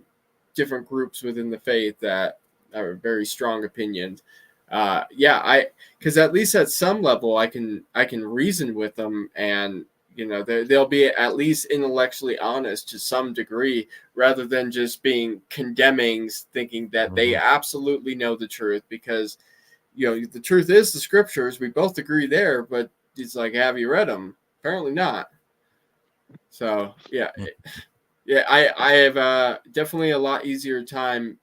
different groups within the faith that are very strong opinions. Because at least at some level I can reason with them, and they'll be at least intellectually honest to some degree, rather than just being condemning, thinking that they absolutely know the truth. Because the truth is the scriptures. We both agree there, but it's like, have you read them? Apparently not. So yeah. I have definitely a lot easier time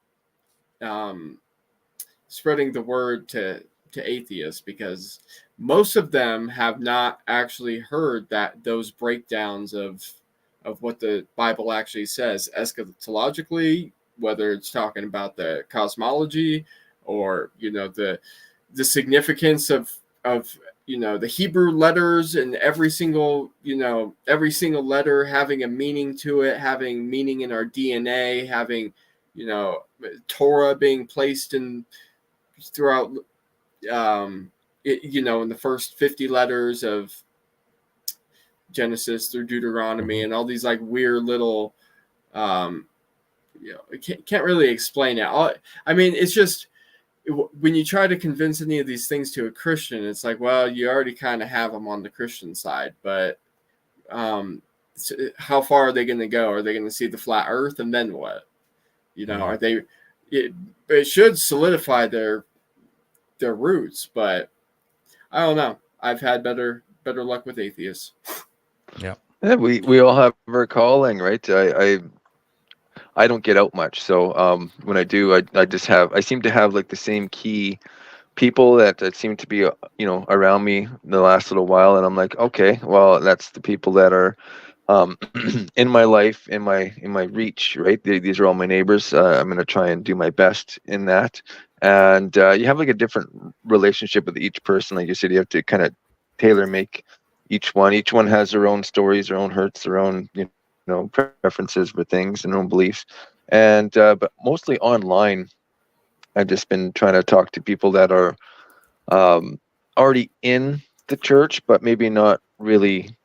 spreading the word to atheists, because most of them have not actually heard those breakdowns of what the Bible actually says eschatologically, whether it's talking about the cosmology, or the significance of the Hebrew letters, and every single letter having a meaning to it, having meaning in our DNA, having Torah being placed in throughout in the first 50 letters of Genesis through Deuteronomy, and all these like weird little can't really explain it. I mean, it's just when you try to convince any of these things to a Christian, it's like, well, you already kind of have them on the Christian side, but how far are they going to go? Are they going to see the flat earth, and then what? Are they it should solidify their roots, but I don't know. I've had better luck with atheists. Yeah, we all have our calling, right? I don't get out much, so when I do, I seem to have like the same key people that seem to be around me the last little while, and I'm like, okay, well, that's the people that are in my life, in my reach, right? These are all my neighbors. I'm going to try and do my best in that. And you have like a different relationship with each person. Like you said, you have to kind of tailor make each one. Each one has their own stories, their own hurts, their own preferences for things and their own beliefs. And but mostly online, I've just been trying to talk to people that are already in the church, but maybe not really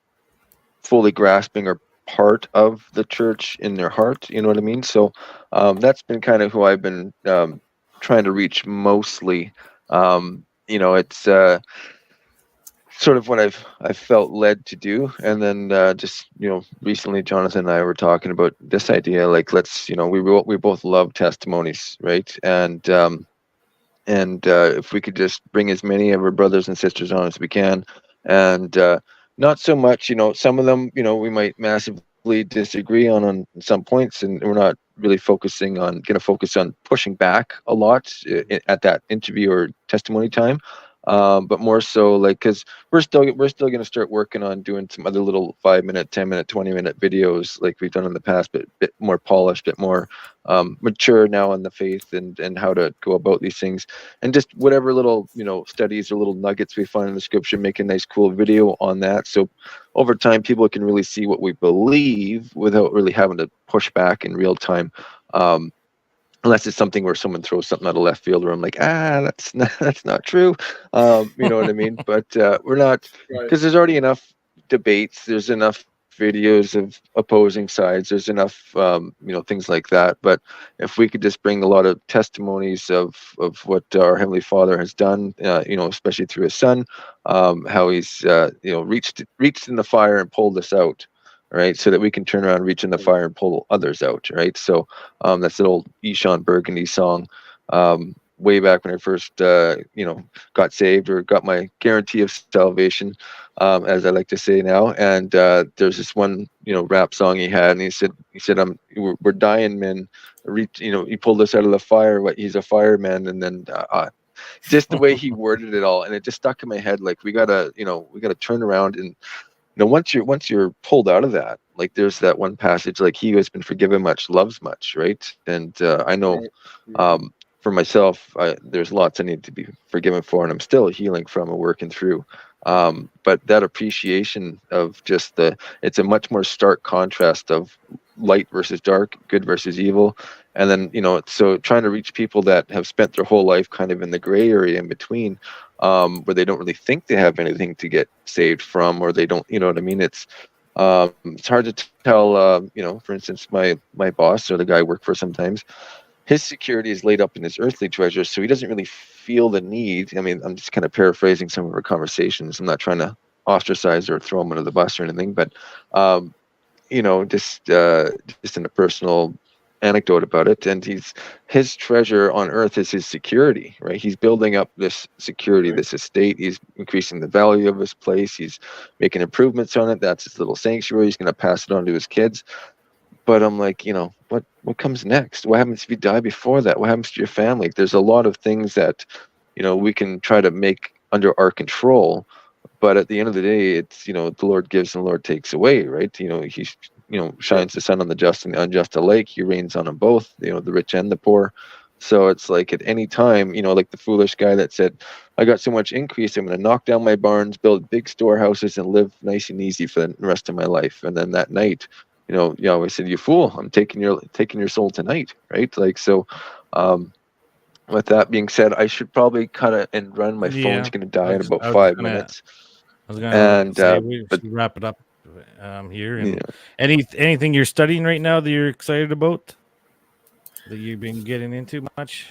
fully grasping or part of the church in their heart. You know what I mean? So that's been kind of who I've been trying to reach mostly. It's sort of what I've felt led to do. And then just recently Jonathan and I were talking about this idea, like, let's we both love testimonies, right? And if we could just bring as many of our brothers and sisters on as we can, and not so much, some of them, we might massively disagree on some points, and we're not really going to focus on pushing back a lot at that interview or testimony time. but more so like because we're still going to start working on doing some other little 5-minute, 10-minute, 20-minute videos like we've done in the past, but bit more polished, bit more mature now in the faith and how to go about these things, and just whatever little studies or little nuggets we find in the scripture, make a nice cool video on that, so over time people can really see what we believe without really having to push back in real time. Unless it's something where someone throws something out of left field where I'm like, that's not true. You know what I mean? But we're not, Right. because there's already enough debates. There's enough videos of opposing sides. There's enough, things like that. But if we could just bring a lot of testimonies of what our Heavenly Father has done, especially through His Son, how He's, reached in the fire and pulled us out. Right, so that we can turn around, reach in the fire, and pull others out. Right, so that's an old Eshon Burgundy song, way back when I first, got saved or got my guarantee of salvation, as I like to say now. And there's this one, rap song he had, and he said, we're dying men. He pulled us out of the fire. He's a fireman, and then. Just the way he worded it all, and it just stuck in my head. Like we gotta turn around and. Once you're pulled out of that, like there's that one passage, like he who has been forgiven much loves much, right? And I know for myself, there's lots I need to be forgiven for, and I'm still healing from and working through. But that appreciation of just it's a much more stark contrast of light versus dark, good versus evil. And then, so trying to reach people that have spent their whole life kind of in the gray area in between, where they don't really think they have anything to get saved from, or they don't, you know what I mean? It's hard to tell, for instance, my boss or the guy I work for sometimes, his security is laid up in his earthly treasures, so he doesn't really feel the need. I mean, I'm just kind of paraphrasing some of our conversations. I'm not trying to ostracize or throw him under the bus or anything, but, just in a personal anecdote about it, and his treasure on earth is his security, right? He's building up this security, this estate. He's increasing the value of his place. He's making improvements on it. That's his little sanctuary. He's going to pass it on to his kids. But I'm like, what comes next? What happens if you die before that? What happens to your family? There's a lot of things that, we can try to make under our control. But at the end of the day, it's, the Lord gives and the Lord takes away, right? He's, shines the sun on the just and the unjust alike. He rains on them both, the rich and the poor. So it's like at any time, like the foolish guy that said, I got so much increase, I'm going to knock down my barns, build big storehouses, and live nice and easy for the rest of my life. And then that night, Yahweh said, you fool, I'm taking your soul tonight, right? Like, so, with that being said, I should probably cut it and run. My phone's going to die in about 5 minutes. I was going to say we should wrap it up here. And anything you're studying right now that you're excited about, that you've been getting into much?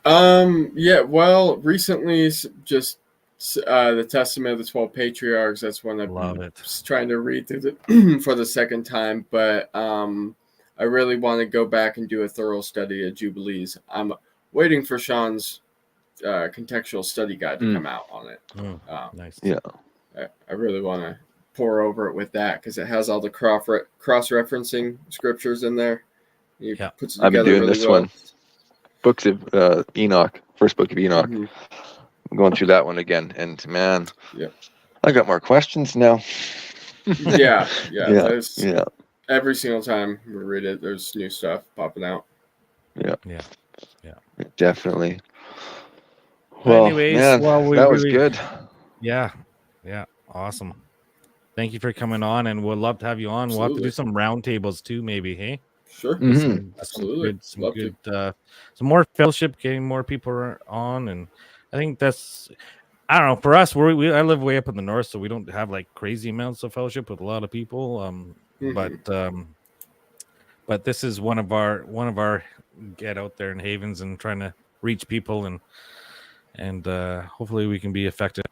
Yeah, well, recently just the Testament of the 12 Patriarchs. That's one I'm trying to read through for the second time, but I really want to go back and do a thorough study of Jubilees. I'm waiting for Sean's contextual study guide to come out on it. Nice. Yeah, I really want to pour over it with that because it has all the cross-referencing scriptures in there. Puts it I've been doing really this one. Books of Enoch, first book of Enoch. Mm-hmm. I'm going through that one again, and man, I got more questions now. Yeah. Every single time we read it, there's new stuff popping out. Yeah. Definitely. Well, anyways, man, that was good. Yeah, awesome. Thank you for coming on, and we'd love to have you on. Absolutely. We'll have to do some roundtables too, maybe. Hey, sure. Absolutely. Some more fellowship, getting more people on, and I think that's. I don't know. For us, I live way up in the north, so we don't have like crazy amounts of fellowship with a lot of people. But this is one of our get out there in havens and trying to reach people and hopefully we can be effective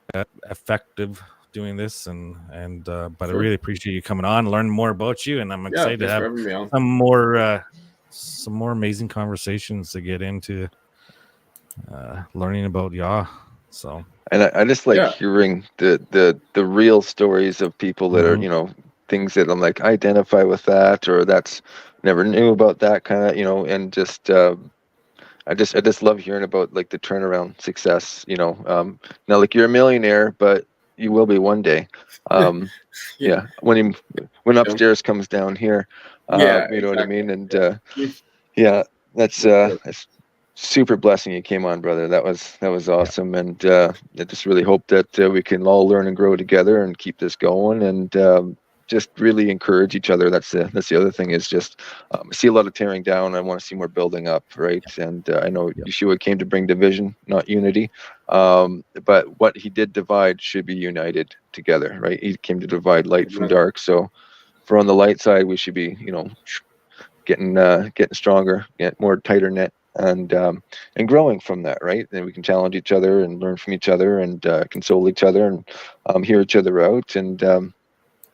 doing this and but I really appreciate you coming on, learn more about you, and I'm excited to have some more amazing conversations to get into learning about Yah. So, and I just like hearing the real stories of people that are things that I'm like, I identify with that, or that's never knew about that kind of, and just I just love hearing about like the turnaround success. Now like you're a millionaire, but you will be one day. Yeah, when Yeah. upstairs comes down here, Yeah, you know what I exactly. mean. And Yeah. yeah, that's Yeah. super blessing you came on, brother. That was awesome, and I just really hope that we can all learn and grow together and keep this going, and just really encourage each other. That's the other thing is just I see a lot of tearing down. I want to see more building up, right? And I know Yep. Yeshua came to bring division, not unity. But what he did divide should be united together, right? He came to divide light from Amen. dark. So for on the light side, we should be, getting stronger, get more tighter knit, and growing from that, right? Then we can challenge each other and learn from each other, and console each other, and hear each other out. And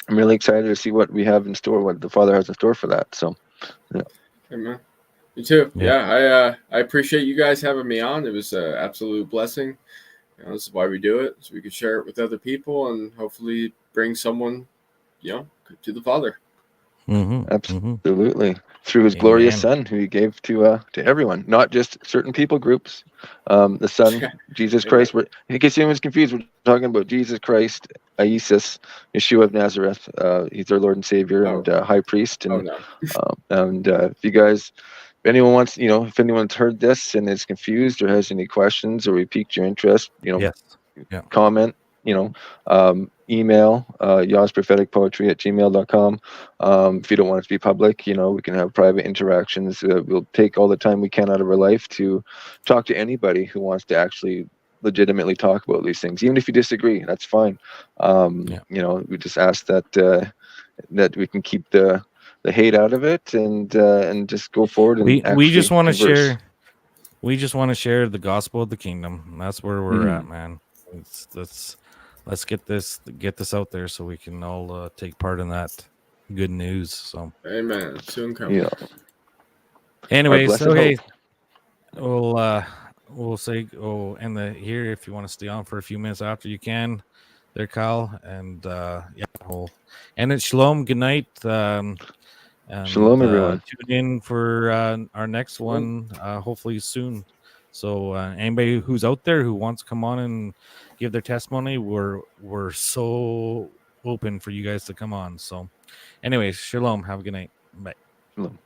I'm really excited to see what we have in store, what the Father has in store for that. So yeah. Amen. Me too. Yeah. Yeah, I appreciate you guys having me on. It was an absolute blessing. This is why we do it, so we could share it with other people and hopefully bring someone, to the Father. Absolutely. Through his Amen. glorious Son, who he gave to everyone, not just certain people groups. The Son, Jesus Christ. In case anyone's confused, we're talking about Jesus Christ, Isis, Yeshua of Nazareth. He's our Lord and Savior and High Priest. And if anyone wants, if anyone's heard this and is confused or has any questions, or we piqued your interest, Yes. Yeah. comment, email yawspropheticpoetry@gmail.com. If you don't want it to be public, we can have private interactions. We'll take all the time we can out of our life to talk to anybody who wants to actually legitimately talk about these things. Even if you disagree, that's fine. We just ask that we can keep the hate out of it, and just go forward and We just want to converse. share. We just want to share the gospel of the kingdom. That's where we're at, man. Let's get this out there so we can all take part in that good news. So, amen. Soon coming. anyways, okay, hope. we'll say end the here. If you want to stay on for a few minutes after, you can. There, Kyle, and we'll end it. Shalom. Good night. Shalom, everyone. Tune in for our next one, hopefully soon. So anybody who's out there who wants to come on and give their testimony, we're so open for you guys to come on. So anyways, shalom. Have a good night. Bye. Shalom.